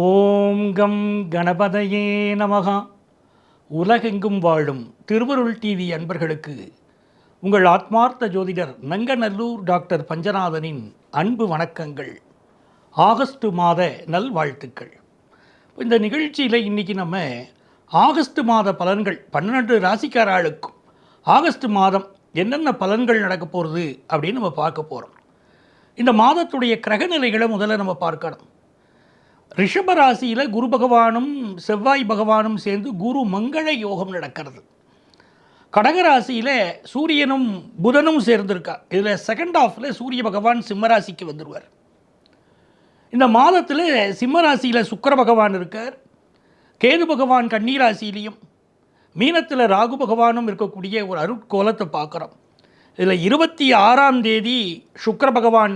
ஓம் come கணபதையே நமகா. உலகெங்கும் வாழும் திருவருள் டிவி அன்பர்களுக்கு உங்கள் ஆத்மார்த்த ஜோதிடர் நங்கநல்லூர் டாக்டர் பஞ்சநாதனின் அன்பு வணக்கங்கள். ஆகஸ்ட் மாத நல்வாழ்த்துக்கள். இந்த நிகழ்ச்சியில் இன்றைக்கி நம்ம ஆகஸ்ட் மாத பலன்கள் 12 ராசிக்காரர்களுக்கும் ஆகஸ்ட் மாதம் என்னென்ன பலன்கள் நடக்க போகிறது அப்படின்னு நம்ம பார்க்க போகிறோம். இந்த மாதத்துடைய கிரகநிலைகளை முதல்ல நம்ம பார்க்கணும். ரிஷப ராசியில் குரு பகவானும் செவ்வாய் பகவானும் சேர்ந்து குரு மங்கள யோகம் நடக்கிறது. கடகராசியில் சூரியனும் புதனும் சேர்ந்துருக்கா. இதில் செகண்ட் ஹாஃபில் சூரிய பகவான் சிம்மராசிக்கு வந்துடுவார். இந்த மாதத்தில் சிம்மராசியில் சுக்கிர பகவான் இருக்கார். கேது பகவான் கன்னிராசியிலையும் மீனத்தில் ராகு பகவானும் இருக்கக்கூடிய ஒரு அருட்கோலத்தை பார்க்குறோம். இதில் 26ஆம் தேதி சுக்கிர பகவான்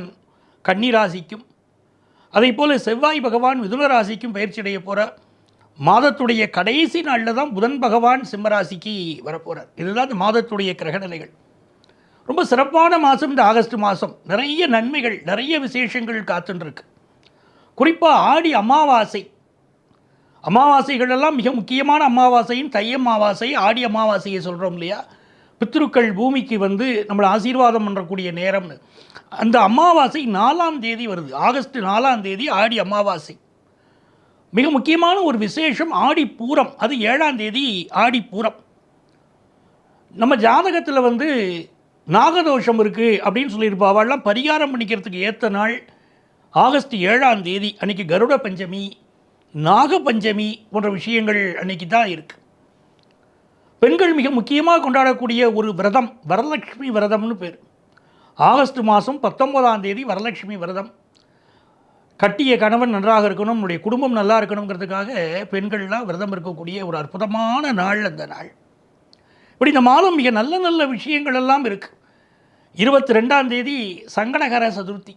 கன்னிராசிக்கும் அதே போல் செவ்வாய் பகவான் மிதுன ராசிக்கும் பயிற்சி அடைய போகிறார். மாதத்துடைய கடைசி நாளில் தான் புதன் பகவான் சிம்மராசிக்கு வரப்போகிறார். இதுதான் இந்த மாதத்துடைய கிரகநிலைகள். ரொம்ப சிறப்பான மாதம் இந்த ஆகஸ்ட் மாதம். நிறைய நன்மைகள், நிறைய விசேஷங்கள் காத்துருக்கு. குறிப்பாக ஆடி அமாவாசைகளெல்லாம் மிக முக்கியமான அமாவாசையும் தை அமாவாசை, ஆடி அமாவாசையை சொல்கிறோம் இல்லையா. பித்ருக்கள் பூமிக்கு வந்து நம்மளை ஆசீர்வாதம் பண்ணக்கூடிய நேரம்னு. அந்த அமாவாசை 4ஆம் தேதி வருது. ஆகஸ்ட் 4ஆம் தேதி ஆடி அமாவாசை. மிக முக்கியமான ஒரு விசேஷம் ஆடி பூரம். அது 7ஆம் தேதி ஆடி பூரம். நம்ம ஜாதகத்தில் வந்து நாகதோஷம் இருக்குது அப்படின்னு சொல்லியிருப்பாவெல்லாம் பரிகாரம் பண்ணிக்கிறதுக்கு ஏற்ற நாள் ஆகஸ்ட் 7ஆம் தேதி. அன்றைக்கி கருட பஞ்சமி, நாகபஞ்சமி போன்ற விஷயங்கள் அன்றைக்கி தான் இருக்குது. பெண்கள் மிக முக்கியமாக கொண்டாடக்கூடிய ஒரு விரதம் வரலட்சுமி விரதம்னு பேர். ஆகஸ்ட் மாதம் 19ஆம் தேதி வரலட்சுமி விரதம். கட்டிய கணவன் நன்றாக இருக்கணும், நம்முடைய குடும்பம் நல்லா இருக்கணுங்கிறதுக்காக பெண்கள்லாம் விரதம் இருக்கக்கூடிய ஒரு அற்புதமான நாள் அந்த நாள். இப்படி இந்த மாதம் மிக நல்ல நல்ல விஷயங்கள் எல்லாம் இருக்குது. 22ஆம் தேதி சங்கடகர சதுர்த்தி.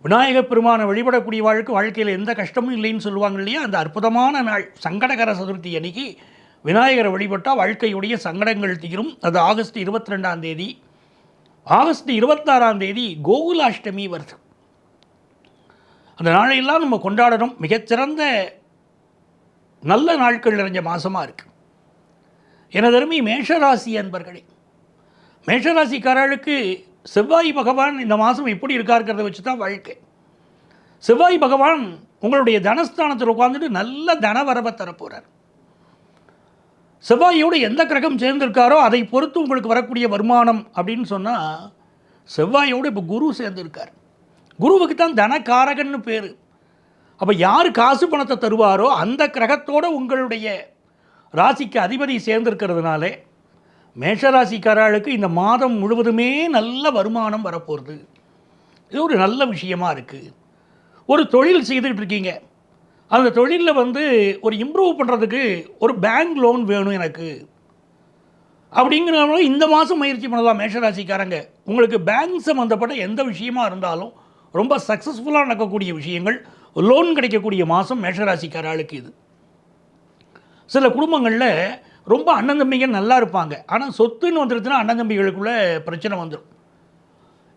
விநாயகப் பெருமானை வழிபடக்கூடிய வாழ்க்கையில் எந்த கஷ்டமும் இல்லைன்னு சொல்லுவாங்க இல்லையா. அந்த அற்புதமான நாள் சங்கடகர சதுர்த்தி அன்னைக்கு விநாயகரை வழிபட்டால் வாழ்க்கையுடைய சங்கடங்கள் தீரும். அது ஆகஸ்ட் 22ஆம் தேதி. ஆகஸ்ட் 26ஆம் தேதி கோகுலாஷ்டமி வருது. அந்த நாளையெல்லாம் நம்ம கொண்டாடணும். மிகச்சிறந்த நல்ல நாட்கள் நிறைஞ்ச மாதமாக இருக்குது. எனதருமை மேஷராசி அன்பர்களே, மேஷராசிக்காரர்களுக்கு செவ்வாய் பகவான் இந்த மாதம் எப்படி இருக்காருக்கிறத வச்சு தான் வாழ்க்கை. செவ்வாய் பகவான் உங்களுடைய தனஸ்தானத்தில் உட்காந்துட்டு நல்ல தனவரவை தரப்போகிறார். செவ்வாயோடு எந்த கிரகம் சேர்ந்திருக்காரோ அதை பொறுத்து உங்களுக்கு வரக்கூடிய வருமானம் அப்படின்னு சொன்னால், செவ்வாயோடு இப்போ குரு சேர்ந்துருக்கார். குருவுக்கு தான் தனக்காரகன்னு பேர். அப்போ யார் காசு பணத்தை தருவாரோ அந்த கிரகத்தோடு உங்களுடைய ராசிக்கு அதிபதி சேர்ந்திருக்கிறதுனாலே மேஷராசிக்காரர்களுக்கு இந்த மாதம் முழுவதுமே நல்ல வருமானம் வரப்போகிறது. இது ஒரு நல்ல விஷயமா இருக்குது. ஒரு தொழில் செய்துக்கிட்டு இருக்கீங்க, அந்த தொழிலில் வந்து ஒரு இம்ப்ரூவ் பண்ணுறதுக்கு ஒரு பேங்க் லோன் வேணும் எனக்கு அப்படிங்கிறவங்களும் இந்த மாதம் முயற்சி பண்ணலாம். மேஷராசிக்காரங்க, உங்களுக்கு பேங்க் சம்மந்தப்பட்ட எந்த விஷயமா இருந்தாலும் ரொம்ப சக்ஸஸ்ஃபுல்லாக நடக்கக்கூடிய விஷயங்கள், லோன் கிடைக்கக்கூடிய மாதம் மேஷராசிக்காரர்களுக்கு இது. சில குடும்பங்களில் ரொம்ப அண்ணன் தம்பிகள் நல்லா இருப்பாங்க, ஆனால் சொத்துன்னு வந்துடுச்சுன்னா அண்ணன் தம்பிகளுக்குள்ளே பிரச்சனை வந்துடும்.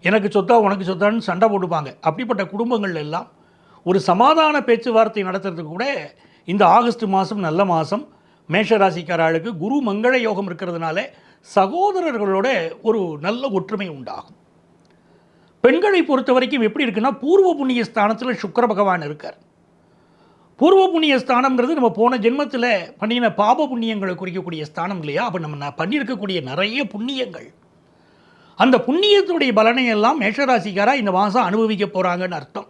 எனக்கு சொத்தா உனக்கு சொத்தான்னு சண்டை போட்டுப்பாங்க. அப்படிப்பட்ட குடும்பங்கள் எல்லாம் ஒரு சமாதான பேச்சுவார்த்தை நடத்துறதுக்கு கூட இந்த ஆகஸ்ட் மாதம் நல்ல மாதம். மேஷராசிக்காரர்களுக்கு குரு மங்கள யோகம் இருக்கிறதுனால சகோதரர்களோட ஒரு நல்ல ஒற்றுமை உண்டாகும். பெண்களை பொறுத்த வரைக்கும் எப்படி இருக்குன்னா, பூர்வ புண்ணிய ஸ்தானத்தில் சுக்கிர பகவான் இருக்கார். பூர்வ புண்ணிய ஸ்தானம்ங்கிறது நம்ம போன ஜென்மத்தில் பண்ணின பாப புண்ணியங்களை குறிக்கக்கூடிய ஸ்தானம் இல்லையா. அப்போ நம்ம பண்ணியிருக்கக்கூடிய நிறைய புண்ணியங்கள், அந்த புண்ணியத்துடைய பலனையெல்லாம் மேஷராசிக்காரா இந்த மாதம் அனுபவிக்க போகிறாங்கன்னு அர்த்தம்.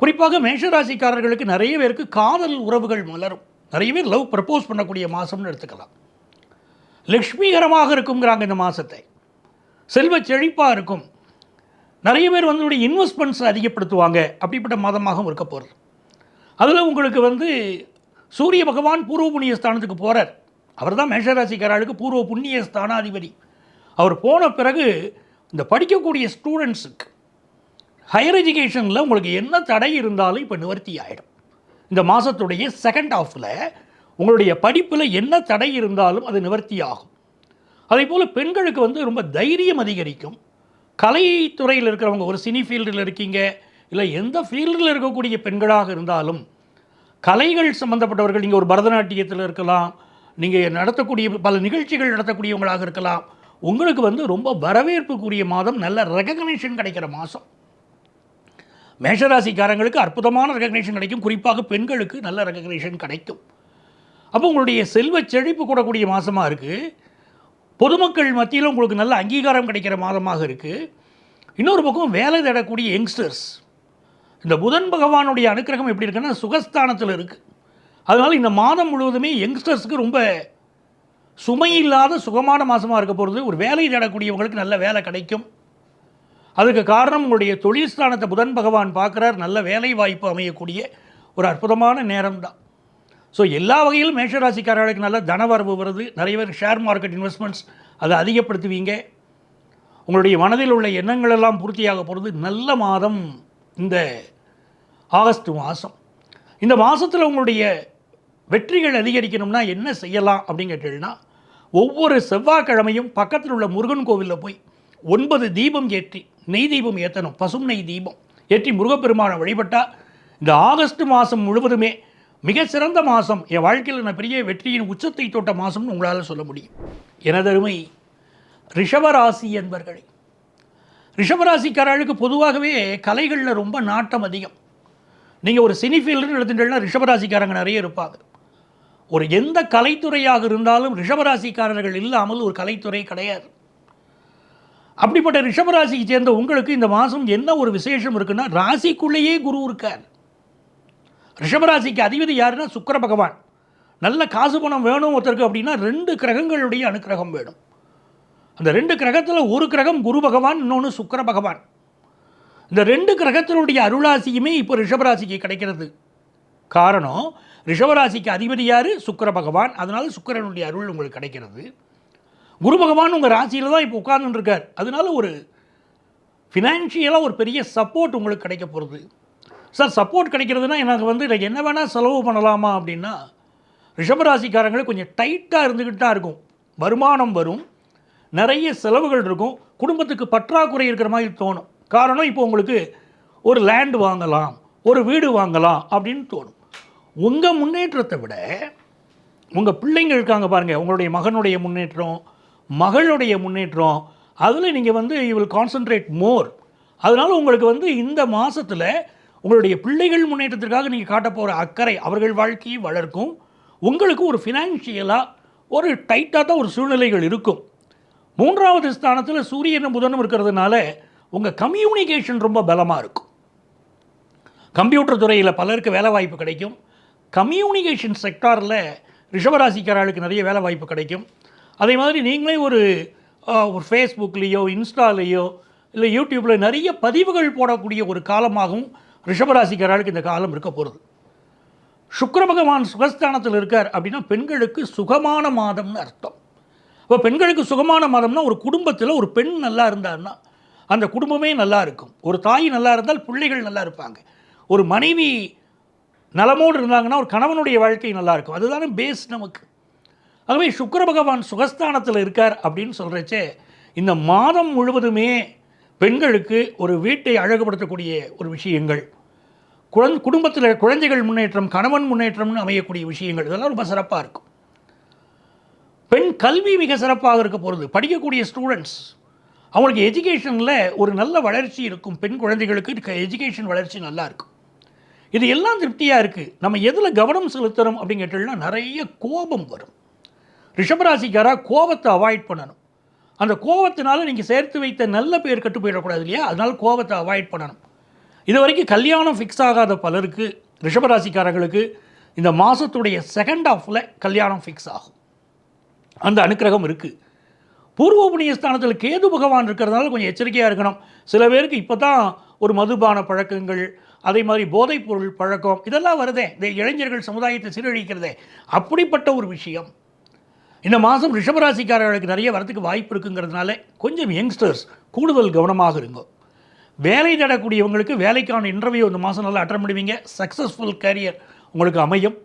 குறிப்பாக மேஷராசிக்காரர்களுக்கு நிறைய பேருக்கு காதல் உறவுகள் மலரும். நிறைய பேர் லவ் ப்ரப்போஸ் பண்ணக்கூடிய மாதம்னு எடுத்துக்கலாம். லக்ஷ்மிகரமாக இருக்குங்கிறாங்க இந்த மாதத்தை. செல்வ செழிப்பாக இருக்கும். நிறைய பேர் வந்து இன்வெஸ்ட்மெண்ட்ஸ் அதிகப்படுத்துவாங்க. அப்படிப்பட்ட மாதமாகவும் இருக்க போகிறது. அதில் உங்களுக்கு வந்து சூரிய பகவான் பூர்வ புண்ணிய ஸ்தானத்துக்கு போகிறார். அவர் தான் மேஷராசிக்காரர்களுக்கு பூர்வ புண்ணிய ஸ்தானாதிபதி. அவர் போன பிறகு இந்த படிக்கக்கூடிய ஸ்டூடெண்ட்ஸுக்கு ஹையர் எஜுகேஷனில் உங்களுக்கு என்ன தடை இருந்தாலும் இப்போ நிவர்த்தி ஆகிடும். இந்த மாதத்துடைய செகண்ட் ஹாஃபில் உங்களுடைய படிப்பில் என்ன தடை இருந்தாலும் அது நிவர்த்தி ஆகும். அதே போல் பெண்களுக்கு வந்து ரொம்ப தைரியம் அதிகரிக்கும். கலைத்துறையில் இருக்கிறவங்க, ஒரு சினி ஃபீல்டில் இருக்கீங்க, இல்லை எந்த ஃபீல்டில் இருக்கக்கூடிய பெண்களாக இருந்தாலும், கலைகள் சம்மந்தப்பட்டவர்கள், நீங்கள் ஒரு பரதநாட்டியத்தில் இருக்கலாம், நீங்கள் நடத்தக்கூடிய பல நிகழ்ச்சிகள் நடத்தக்கூடியவங்களாக இருக்கலாம், உங்களுக்கு வந்து ரொம்ப வரவேற்புக்குரிய மாதம், நல்ல ரெகக்னேஷன் கிடைக்கிற மாதம். மேஷராசிக்காரங்களுக்கு அற்புதமான ரெகக்னேஷன் கிடைக்கும். குறிப்பாக பெண்களுக்கு நல்ல ரெகக்னேஷன் கிடைக்கும். அப்போ உங்களுடைய செல்வ செழிப்பு கூடக்கூடிய மாதமாக இருக்குது. பொதுமக்கள் மத்தியில் உங்களுக்கு நல்ல அங்கீகாரம் கிடைக்கிற மாதமாக இருக்குது. இன்னொரு பக்கம் வேலை தேடக்கூடிய யங்ஸ்டர்ஸ், இந்த புதன் பகவானுடைய அனுக்கிரகம் எப்படி இருக்குன்னா சுகஸ்தானத்தில் இருக்குது. அதனால் இந்த மாதம் முழுவதுமே யங்ஸ்டர்ஸுக்கு ரொம்ப சுமை இல்லாத சுகமான மாதமாக இருக்க போகிறது. ஒரு வேலை தேடக்கூடியவங்களுக்கு நல்ல வேலை கிடைக்கும். அதுக்கு காரணம் உங்களுடைய தொழில் ஸ்தானத்தை புதன் பகவான் பார்க்குறார். நல்ல வேலை வாய்ப்பு அமையக்கூடிய ஒரு அற்புதமான நேரம் தான். ஸோ எல்லா வகையிலும் மேஷராசிக்காரர்களுக்கு நல்ல தனவரவு வருது. நிறைய பேர் ஷேர் மார்க்கெட் இன்வெஸ்ட்மெண்ட்ஸ் அதை அதிகப்படுத்துவீங்க. உங்களுடைய மனதில் உள்ள எண்ணங்கள் எல்லாம் பூர்த்தியாக போகிறது. நல்ல மாதம் இந்த ஆகஸ்ட் மாதம். இந்த மாதத்தில் உங்களுடைய வெற்றிகள் அதிகரிக்கணும்னா என்ன செய்யலாம் அப்படின்னு கேட்டீங்கன்னா, ஒவ்வொரு செவ்வாய்க்கிழமையும் பக்கத்தில் உள்ள முருகன் கோவிலில் போய் 9 தீபம் ஏற்றி, நெய் தீபம் ஏற்றணும். பசும் நெய் தீபம் ஏற்றி முருகப்பெருமானை வழிபட்டால் இந்த ஆகஸ்ட் மாதம் முழுவதுமே மிக சிறந்த மாதம். என் வாழ்க்கையில் நான் பெரிய வெற்றியின் உச்சத்தை தொட்ட மாதம்னு உங்களால் சொல்ல முடியும். எனதருமை ரிஷபராசி என்பர்களே, ரிஷபராசிக்காரர்களுக்கு பொதுவாகவே கலைகளில் ரொம்ப நாட்டம் அதிகம். நீங்கள் ஒரு சினி ஃபீல்டுன்னு எடுத்துட்டீங்கன்னா ரிஷபராசிக்காரங்க நிறைய இருப்பாங்க. ஒரு எந்த கலைத்துறையாக இருந்தாலும் ரிஷபராசிக்காரர்கள் இல்லாமல் ஒரு கலைத்துறை கிடையாது. அப்படிப்பட்ட ரிஷபராசிக்கு சேர்ந்த உங்களுக்கு இந்த மாதம் என்ன ஒரு விசேஷம் இருக்குன்னா, ராசிக்குள்ளேயே குரு இருக்கார். ரிஷபராசிக்கு அதிபதி யாருன்னா சுக்கிர பகவான். நல்ல காசு பணம் வேணும் ஒருத்தருக்கு அப்படின்னா 2 கிரகங்களுடைய அனுக்கிரகம் வேணும். அந்த 2 கிரகத்தில் ஒரு கிரகம் குரு பகவான், இன்னொன்று சுக்கிர பகவான். இந்த 2 கிரகத்தினுடைய அருளாசியுமே இப்போ ரிஷபராசிக்கு கிடைக்கிறது. காரணம், ரிஷபராசிக்கு அதிபதி யார்? சுக்கிர பகவான். அதனால் சுக்கிரனுடைய அருள் உங்களுக்கு கிடைக்கிறது. குரு பகவான் உங்கள் ராசியில் தான் இப்போ உட்கார்ந்துருக்கார். அதனால ஒரு ஃபினான்ஷியலாக ஒரு பெரிய சப்போர்ட் உங்களுக்கு கிடைக்க போகிறது. சார் சப்போர்ட் கிடைக்கிறதுனா எனக்கு வந்து என்ன வேணால் செலவு பண்ணலாமா அப்படின்னா, ரிஷபராசிக்காரங்களுக்கு கொஞ்சம் டைட்டாக இருந்துக்கிட்டு தான் இருக்கும். வருமானம் வரும், நிறைய செலவுகள் இருக்கும், குடும்பத்துக்கு பற்றாக்குறை இருக்கிற மாதிரி தோணும். காரணம், இப்போ உங்களுக்கு ஒரு லேண்ட் வாங்கலாம், ஒரு வீடு வாங்கலாம் அப்படின்னு தோணும். உங்கள் முன்னேற்றத்தை விட உங்கள் பிள்ளைங்க இருக்காங்க பாருங்கள், உங்களுடைய மகனுடைய முன்னேற்றம், மகளுடைய முன்னேற்றம், அதில் நீங்கள் வந்து யூ வில் கான்சன்ட்ரேட் மோர். அதனால் உங்களுக்கு வந்து இந்த மாதத்தில் உங்களுடைய பிள்ளைகள் முன்னேற்றத்திற்காக நீங்கள் காட்ட போகிற அக்கறை அவர்கள் வாழ்க்கையை வளர்க்கும். உங்களுக்கு ஒரு ஃபினான்ஷியலாக ஒரு டைட்டாக தான் ஒரு சூழ்நிலைகள் இருக்கும். 3வது ஸ்தானத்தில் சூரியனும் புதனும் இருக்கிறதுனால உங்கள் கம்யூனிகேஷன் ரொம்ப பலமாக இருக்கும். கம்ப்யூட்டர் துறையில் பலருக்கு வேலை வாய்ப்பு கிடைக்கும். கம்யூனிகேஷன் செக்டாரில் ரிஷபராசிக்காரர்களுக்கு நிறைய வேலை வாய்ப்பு கிடைக்கும். அதே மாதிரி நீங்களே ஒரு ஃபேஸ்புக்லேயோ இன்ஸ்டாலேயோ இல்லை யூடியூப்பில் நிறைய பதிவுகள் போடக்கூடிய ஒரு காலமாகவும் ரிஷபராசிக்காரர்களுக்கு இந்த காலம் இருக்க போகிறது. சுக்கிர பகவான் சுகஸ்தானத்தில் இருக்கார் அப்படின்னா பெண்களுக்கு சுகமான மாதம்னு அர்த்தம். இப்போ பெண்களுக்கு சுகமான மாதம்னா ஒரு குடும்பத்தில் ஒரு பெண் நல்லா இருந்தான்னா அந்த குடும்பமே நல்லா இருக்கும். ஒரு தாய் நல்லா இருந்தால் பிள்ளைகள் நல்லா இருப்பாங்க. ஒரு மனைவி நலமோடு இருந்தாங்கன்னா ஒரு கணவனுடைய வாழ்க்கை நல்லா இருக்கும். அதுதானே பேஸ் நமக்கு. ஆகவே சுக்கிர பகவான் சுகஸ்தானத்தில் இருக்கார் அப்படின்னு சொல்கிறச்சே இந்த மாதம் முழுவதுமே பெண்களுக்கு ஒரு வீட்டை அழகுபடுத்தக்கூடிய ஒரு விஷயங்கள், குடும்பத்தில் குழந்தைகள் முன்னேற்றம், கணவன் முன்னேற்றம்னு அமையக்கூடிய விஷயங்கள், இதெல்லாம் ரொம்ப சிறப்பாக இருக்கும். பெண் கல்வி மிக சிறப்பாக இருக்க போகிறது. படிக்கக்கூடிய ஸ்டூடெண்ட்ஸ் அவங்களுக்கு எஜுகேஷனில் ஒரு நல்ல வளர்ச்சி இருக்கும். பெண் குழந்தைகளுக்கு எஜுகேஷன் வளர்ச்சி நல்லா இருக்கும். இது எல்லாம் திருப்தியாக இருக்குது. நம்ம எதில் கவனம் செலுத்துகிறோம் அப்படின்னு கேட்டோம்னா நிறைய கோபம் வரும். ரிஷபராசிக்காராக கோபத்தை அவாய்ட் பண்ணணும். அந்த கோபத்தினால நீங்கள் சேர்த்து வைத்த நல்ல பேர் கட்டு போயிடக்கூடாது இல்லையா? அதனால் கோபத்தை அவாய்ட் பண்ணணும். இது வரைக்கும் கல்யாணம் ஃபிக்ஸ் ஆகாத பலருக்கு, ரிஷபராசிக்காரர்களுக்கு இந்த மாதத்துடைய செகண்ட் ஹாஃபில் கல்யாணம் ஃபிக்ஸ் ஆகும். அந்த அனுக்கிரகம் இருக்குது. பூர்வ புண்ணிய ஸ்தானத்தில் கேது பகவான் இருக்கிறதுனால கொஞ்சம் எச்சரிக்கையாக இருக்கணும். சில பேருக்கு இப்போ தான் ஒரு மதுபான பழக்கங்கள், அதே மாதிரி போதைப்பொருள் பழக்கம் இதெல்லாம் வருதே, இந்த இளைஞர்கள் சமுதாயத்தை சீரழிக்கிறதே, அப்படிப்பட்ட ஒரு விஷயம் இந்த மாதம் ரிஷபராசிக்காரர்களுக்கு நிறைய வரத்துக்கு வாய்ப்பு இருக்குங்கிறதுனால கொஞ்சம் யங்ஸ்டர்ஸ் கூடுதல் கவனமாக இருங்க. வேலை தேடக்கூடியவங்களுக்கு வேலைக்கான இன்டர்வியூ இந்த மாதம் நல்லா அட்டன் பண்ணுவீங்க. சக்ஸஸ்ஃபுல் கேரியர் உங்களுக்கு அமையும்.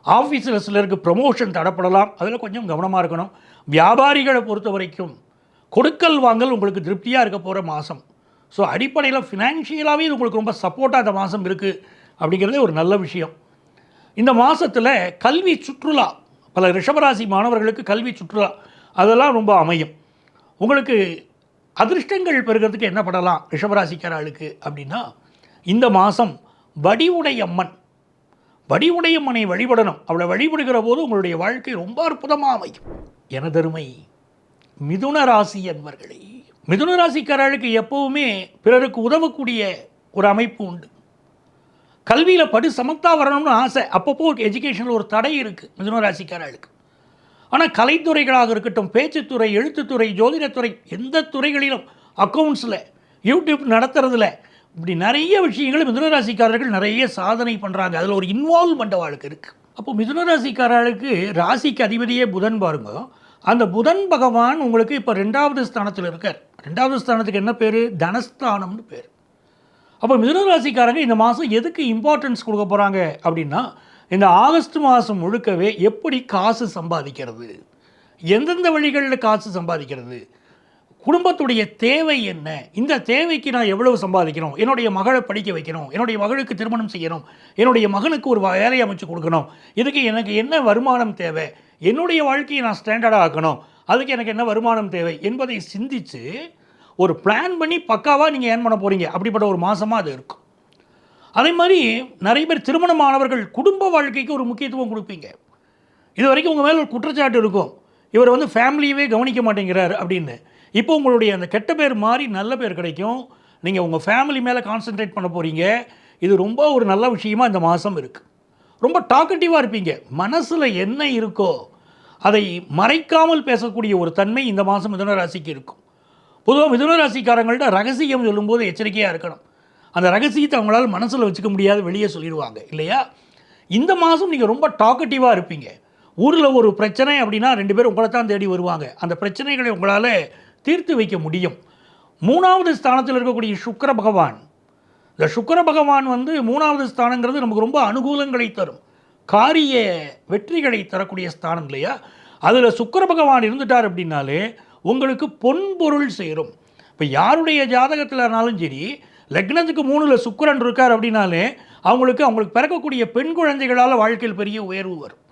ஆஃபீஸில் சிலருக்கு ப்ரமோஷன் தடப்படலாம், அதில் கொஞ்சம் கவனமாக இருக்கணும். வியாபாரிகளை பொறுத்த வரைக்கும் கொடுக்கல் வாங்கல் உங்களுக்கு திருப்தியாக இருக்க போகிற மாதம். ஸோ அடிப்படையில் ஃபினான்ஷியலாகவே இது உங்களுக்கு ரொம்ப சப்போர்ட்டாக இந்த மாதம் இருக்குது அப்படிங்கிறதே ஒரு நல்ல விஷயம். இந்த மாதத்தில் கல்வி சுற்றுலா, பல ரிஷபராசி மாணவர்களுக்கு கல்வி சுற்றுலா அதெல்லாம் ரொம்ப அமையும். உங்களுக்கு அதிர்ஷ்டங்கள் பெறுகிறதுக்கு என்ன பண்ணலாம் ரிஷபராசிக்காரர்களுக்கு அப்படின்னா, இந்த மாதம் வடிவுடையம்மன் வடிவுடையம்மனை வழிபடணும். அவளை வழிபடுகிற போது உங்களுடைய வாழ்க்கை ரொம்ப அற்புதமாக அமையும். எனதருமை மிதுன ராசி அன்பர்களே, மிதுன ராசிக்காரர்களுக்கு எப்போவுமே பிறருக்கு உதவக்கூடிய ஒரு அமைப்பு உண்டு. கல்வியில் படு சமத்தா வரணும்னு ஆசை. அப்பப்போ எஜுகேஷனில் ஒரு தடை இருக்குது மிதுன ராசிக்காரர்களுக்கு. ஆனால் கலைத்துறைகளாக இருக்கட்டும், பேச்சுத்துறை, எழுத்துத்துறை, ஜோதிடத்துறை, எந்த துறைகளிலும், அக்கௌண்ட்ஸில், யூடியூப் நடத்துறதுல, இப்படி நிறைய விஷயங்கள் மிதுன ராசிக்காரர்கள் நிறைய சாதனை பண்ணுறாங்க. அதில் ஒரு இன்வால்வ்மெண்ட் அவளுக்கு இருக்குது. அப்போ மிதுன ராசிக்காரர்களுக்கு ராசிக்கு அதிபதியே புதன் பாருங்க. அந்த புதன் பகவான் உங்களுக்கு இப்போ 2வது ஸ்தானத்தில் இருக்கார். 2வது ஸ்தானத்துக்கு என்ன பேர்? தனஸ்தானம்னு பேர். அப்போ மிதுன ராசிக்காரங்க இந்த மாதம் எதுக்கு இம்பார்ட்டன்ஸ் கொடுக்க போகிறாங்க அப்படின்னா, இந்த ஆகஸ்ட் மாதம் முழுக்கவே எப்படி காசு சம்பாதிக்கிறது, எந்தெந்த வழிகளில் காசு சம்பாதிக்கிறது, குடும்பத்துடைய தேவை என்ன, இந்த தேவைக்கு நான் எவ்வளவு சம்பாதிக்கணும், என்னுடைய மகளை படிக்க வைக்கணும், என்னுடைய மகளுக்கு திருமணம் செய்யணும், என்னுடைய மகனுக்கு ஒரு வேலையை அமைச்சு கொடுக்கணும், இதுக்கு எனக்கு என்ன வருமானம் தேவை, என்னுடைய வாழ்க்கையை நான் ஸ்டாண்டர்டாக ஆக்கணும், அதுக்கு எனக்கு என்ன வருமானம் தேவை என்பதை சிந்தித்து ஒரு பிளான் பண்ணி பக்காவாக நீங்கள் ஏர்ன் பண்ண போகிறீங்க. அப்படிப்பட்ட ஒரு மாதமாக அது இருக்கும். அதே மாதிரி நிறைய பேர் திருமணமானவர்கள் குடும்ப வாழ்க்கைக்கு ஒரு முக்கியத்துவம் கொடுப்பீங்க. இது வரைக்கும் உங்கள் மேலே ஒரு குற்றச்சாட்டு இருக்கும், இவர் வந்து ஃபேமிலியவே கவனிக்க மாட்டேங்கிறார் அப்படின்னு. இப்போ உங்களுடைய அந்த கெட்ட பேர் மாறி நல்ல பேர் கிடைக்கும். நீங்கள் உங்கள் ஃபேமிலி மேலே கான்சென்ட்ரேட் பண்ண போகிறீங்க. இது ரொம்ப ஒரு நல்ல விஷயமாக இந்த மாதம் இருக்குது. ரொம்ப டாக்கட்டிவாக இருப்பீங்க. மனசில் என்ன இருக்கோ அதை மறைக்காமல் பேசக்கூடிய ஒரு தன்மை இந்த மாதம் மிதுன ராசிக்கு இருக்கும். பொதுவாக மிதுன ராசிக்காரங்கள்ட்ட ரகசியம் சொல்லும்போது எச்சரிக்கையாக இருக்கணும். அந்த ரகசியத்தை அவங்களால மனசில் வச்சுக்க முடியாது, வெளியே சொல்லிடுவாங்க இல்லையா? இந்த மாதம் நீங்கள் ரொம்ப டாக்கட்டிவாக இருப்பீங்க. ஊரில் ஒரு பிரச்சனை அப்படின்னா 2 பேர் உங்களை தான் தேடி வருவாங்க. அந்த பிரச்சனைகளை உங்களால் தீர்த்து வைக்க முடியும். 3வது ஸ்தானத்தில் இருக்கக்கூடிய சுக்கிர பகவான், இந்த சுக்கிர பகவான் வந்து 3வது ஸ்தானங்கிறது நமக்கு ரொம்ப அனுகூலங்களை தரும், காரிய வெற்றிகளை தரக்கூடிய ஸ்தானம் இல்லையா? அதில் சுக்கிர பகவான் இருந்துட்டார் அப்படின்னாலே உங்களுக்கு பொன்பொருள் சேரும். இப்போ யாருடைய ஜாதகத்தில்னாலும் சரி, லக்னத்துக்கு 3ல் சுக்கிரன் இருக்கார் அப்படின்னாலே அவங்களுக்கு பிறக்கக்கூடிய பெண் குழந்தைகளால் வாழ்க்கையில் பெரிய உயர்வு வரும்.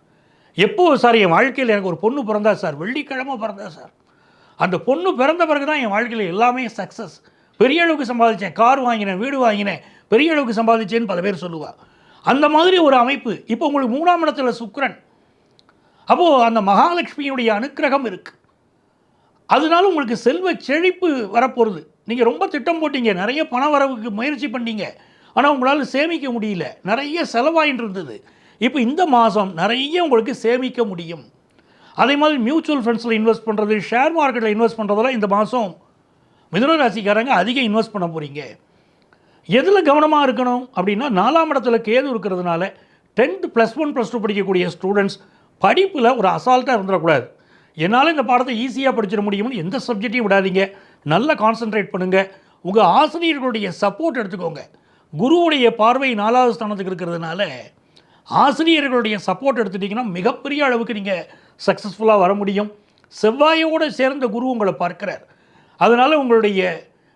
எப்போது சார் என் வாழ்க்கையில் எனக்கு ஒரு பொண்ணு பிறந்தா சார், வெள்ளிக்கிழமை பிறந்தா சார், அந்த பொண்ணு பிறந்த பிறகு தான் என் வாழ்க்கையில் எல்லாமே சக்ஸஸ், பெரிய அளவுக்கு சம்பாதிச்சேன், கார் வாங்கினேன், வீடு வாங்கினேன், பெரிய அளவுக்கு சம்பாதிச்சேன்னு பல பேர் சொல்லுவாள். அந்த மாதிரி ஒரு அமைப்பு இப்போ உங்களுக்கு 3ஆம் இடத்துல சுக்கிரன். அப்போது அந்த மகாலட்சுமியுடைய அனுக்கிரகம் இருக்குது. அதனால உங்களுக்கு செல்வ செழிப்பு வரப்போகிறது. நீங்கள் ரொம்ப திட்டம் போட்டீங்க, நிறைய பண வரவுக்கு முயற்சி பண்ணீங்க, ஆனால் உங்களால் சேமிக்க முடியல, நிறைய செலவாயின்னு இருந்தது. இப்போ இந்த மாதம் நிறைய உங்களுக்கு சேமிக்க முடியும். அதே மாதிரி மியூச்சுவல் ஃபண்ட்ஸில் இன்வெஸ்ட் பண்ணுறது, ஷேர் மார்க்கெட்டில் இன்வெஸ்ட் பண்ணுறதெல்லாம் இந்த மாதம் மிதுன ராசிக்காரங்க அதிகம் இன்வெஸ்ட் பண்ண போகிறீங்க. எதில் கவனமாக இருக்கணும் அப்படின்னா, 4ஆம் இடத்துல கேது இருக்கிறதுனால 10th +1 +2 படிக்கக்கூடிய ஸ்டூடெண்ட்ஸ் படிப்பில் ஒரு அசால்ட்டாக இருந்துடக்கூடாது. என்னால் இந்த பாடத்தை ஈஸியாக படிச்சிட முடியும்னு எந்த சப்ஜெக்டையும் விடாதீங்க, நல்லா கான்சன்ட்ரேட் பண்ணுங்கள். உங்கள் ஆசிரியர்களுடைய சப்போர்ட் எடுத்துக்கோங்க. குருவுடைய பார்வை 4வது ஸ்தானத்துக்கு இருக்கிறதுனால ஆசிரியர்களுடைய சப்போர்ட் எடுத்துட்டிங்கன்னா மிகப்பெரிய அளவுக்கு நீங்கள் சக்ஸஸ்ஃபுல்லாக வர முடியும். செவ்வாயோடு சேர்ந்த குரு உங்களை பார்க்கிறார். அதனால் உங்களுடைய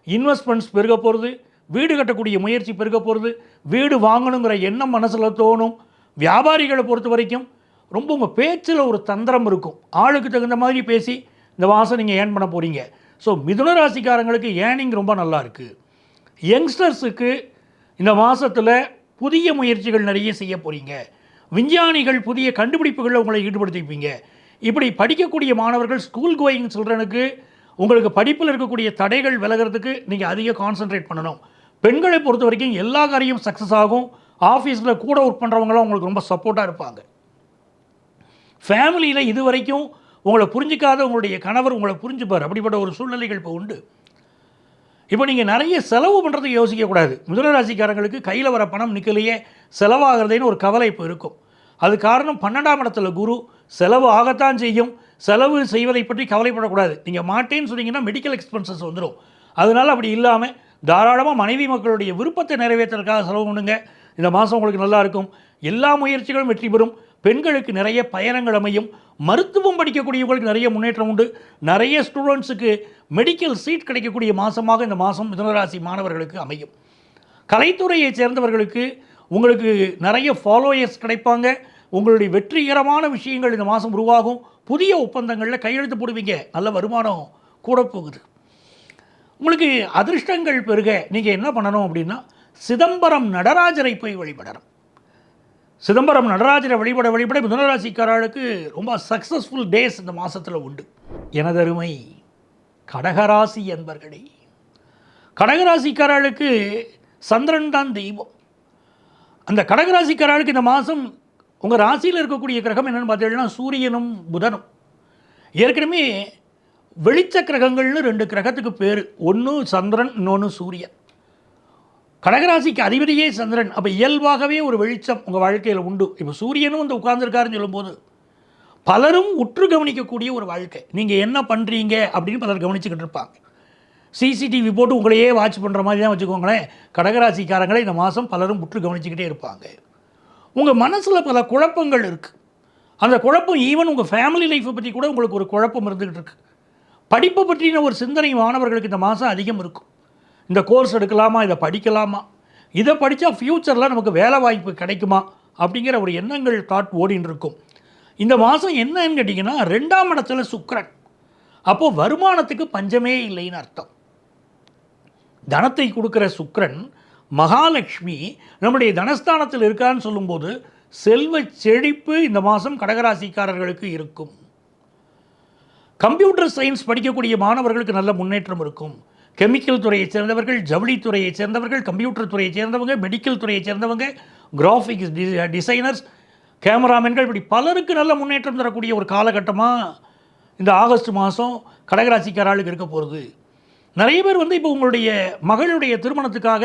இன்வெஸ்ட்மெண்ட்ஸ் பெருக போகிறது, வீடு கட்டக்கூடிய முயற்சி பெருக போகிறது, வீடு வாங்கணுங்கிற எண்ணம் மனசில் தோணும். வியாபாரிகளை பொறுத்த வரைக்கும் ரொம்ப உங்கள் பேச்சில் ஒரு தந்திரம் இருக்கும். ஆளுக்கு தகுந்த மாதிரி பேசி இந்த மாதம் நீங்கள் ஏர்ன் பண்ண போகிறீங்க. ஸோ மிதுன ராசிக்காரங்களுக்கு ஏர்னிங் ரொம்ப நல்லா இருக்குது. யங்ஸ்டர்ஸுக்கு இந்த மாதத்தில் புதிய முயற்சிகள் நிறைய செய்ய போகிறீங்க. விஞ்ஞானிகள் புதிய கண்டுபிடிப்புகளில் உங்களை ஈடுபடுத்திப்பீங்க. இப்படி படிக்கக்கூடிய மாணவர்கள், ஸ்கூல் கோயிங் சில்ட்ரனுக்கு உங்களுக்கு படிப்பில் இருக்கக்கூடிய தடைகள் விலகிறதுக்கு நீங்கள் அதிக கான்சன்ட்ரேட் பண்ணணும். பெண்களை பொறுத்த வரைக்கும் எல்லா காரியம் சக்ஸஸ் ஆகும். ஆஃபீஸில் கூட ஒர்க் பண்ணுறவங்களாம் உங்களுக்கு ரொம்ப சப்போர்ட்டாக இருப்பாங்க. ஃபேமிலியில் இது வரைக்கும் உங்களை புரிஞ்சிக்காத உங்களுடைய கணவர் உங்களை புரிஞ்சுப்பார். அப்படிப்பட்ட ஒரு சூழ்நிலைகள் இப்போ உண்டு. இப்போ நீங்கள் நிறைய செலவு பண்ணுறதுக்கு யோசிக்கக்கூடாது. மிதுன ராசிக்காரங்களுக்கு கையில் வர பணம் நிற்கலையே, செலவாகிறதேன்னு ஒரு கவலை இப்போ இருக்கும். அது காரணம் 12ஆம் இடத்துல குரு. செலவு ஆகத்தான் செய்யும். செலவு செய்வதை பற்றி கவலைப்படக்கூடாது. நீங்கள் மாட்டேன்னு சொன்னீங்கன்னா மெடிக்கல் எக்ஸ்பென்சஸ் வந்துடும். அதனால் அப்படி இல்லாமல் தாராளமாக மனைவி மக்களுடைய விருப்பத்தை நிறைவேற்றுறதுக்காக செலவு பண்ணுங்க. இந்த மாதம் உங்களுக்கு நல்லா இருக்கும். எல்லா முயற்சிகளும் வெற்றி பெறும். பெண்களுக்கு நிறைய பயணங்கள் அமையும். மருத்துவம் படிக்கக்கூடியவங்களுக்கு நிறைய முன்னேற்றம் உண்டு. நிறைய ஸ்டூடெண்ட்ஸுக்கு மெடிக்கல் சீட் கிடைக்கக்கூடிய மாதமாக இந்த மாதம் மிதுனராசி மாணவர்களுக்கு அமையும். கலைத்துறையை சேர்ந்தவர்களுக்கு உங்களுக்கு நிறைய ஃபாலோயர்ஸ் கிடைப்பாங்க. உங்களுடைய வெற்றிகரமான விஷயங்கள் இந்த மாதம் உருவாகும். புதிய ஒப்பந்தங்களில் கையெழுத்து போடுவீங்க. நல்ல வருமானம் கூட போகுது. உங்களுக்கு அதிர்ஷ்டங்கள் பெருக நீங்கள் என்ன பண்ணணும் அப்படின்னா, சிதம்பரம் நடராஜரை போய் வழிபடணும். சிதம்பரம் நடராஜரை வழிபட மிதுனராசிக்காரர்களுக்கு ரொம்ப சக்ஸஸ்ஃபுல் டேஸ் இந்த மாதத்தில் உண்டு. எனதருமை கடகராசி என்பர்களே, கடகராசிக்காரர்களுக்கு சந்திரன் தான் தெய்வம். அந்த கடகராசிக்காரர்களுக்கு இந்த மாதம் உங்கள் ராசியில் இருக்கக்கூடிய கிரகம் என்னென்னு பார்த்தீங்கன்னா சூரியனும் புதனும். ஏற்கனவே வெளிச்ச கிரகங்கள்னு 2 கிரகத்துக்கு பேர். ஒன்று சந்திரன், இன்னொன்று சூரியன். கடகராசிக்கு அதிபதியே சந்திரன். அப்போ இயல்பாகவே ஒரு வெளிச்சம் உங்கள் வாழ்க்கையில் உண்டு. இப்போ சூரியனும் வந்து உட்கார்ந்துருக்காருன்னு சொல்லும்போது பலரும் உற்று கவனிக்கக்கூடிய ஒரு வாழ்க்கை. நீங்கள் என்ன பண்ணுறீங்க அப்படின்னு பலர் கவனிச்சுக்கிட்டு இருப்பாங்க. சிசிடிவி போட்டு உங்களையே வாட்ச் பண்ணுற மாதிரி தான் வச்சுக்கோங்களேன். கடகராசிக்காரங்களை இந்த மாதம் பலரும் உற்று கவனிச்சுக்கிட்டே இருப்பாங்க. உங்கள் மனசில் பல குழப்பங்கள் இருக்குது. அந்த குழப்பம் ஈவன் உங்கள் ஃபேமிலி லைஃப்பை பற்றி கூட உங்களுக்கு ஒரு குழப்பம் இருந்துக்கிட்டு இருக்குது. படிப்பை பற்றின ஒரு சிந்தனை மாணவர்களுக்கு இந்த மாதம் அதிகம் இருக்கும். இந்த கோர்ஸ் எடுக்கலாமா, இதை படிக்கலாமா, இதை படித்தா ஃப்யூச்சரில் நமக்கு வேலை வாய்ப்பு கிடைக்குமா அப்படிங்கிற ஒரு எண்ணங்கள் தாட் ஓடின்னு இருக்கும். இந்த மாதம் என்னன்னு கேட்டிங்கன்னா 2ஆம் இடத்துல சுக்கிரன். அப்போது வருமானத்துக்கு பஞ்சமே இல்லைன்னு அர்த்தம். தனத்தை கொடுக்குற சுக்கிரன் மகாலட்சுமி நம்முடைய தனஸ்தானத்தில் இருக்கான்னு சொல்லும்போது செல்வ செழிப்பு இந்த மாதம் கடகராசிக்காரர்களுக்கு இருக்கும். கம்ப்யூட்டர் சயின்ஸ் படிக்கக்கூடிய மாணவர்களுக்கு நல்ல முன்னேற்றம் இருக்கும். கெமிக்கல் துறையை சேர்ந்தவர்கள், ஜவுளித்துறையை சேர்ந்தவர்கள், கம்ப்யூட்டர் துறையை சேர்ந்தவங்க, மெடிக்கல் துறையை சேர்ந்தவங்க, கிராஃபிக்ஸ் டிசைனர்ஸ், கேமராமேன்கள், இப்படி பலருக்கு நல்ல முன்னேற்றம் தரக்கூடிய ஒரு காலகட்டமாக இந்த ஆகஸ்ட் மாதம் கடகராசிக்காரர்களுக்கு இருக்க போகிறது. நிறைய பேர் வந்து இப்போ உங்களுடைய மகளுடைய திருமணத்துக்காக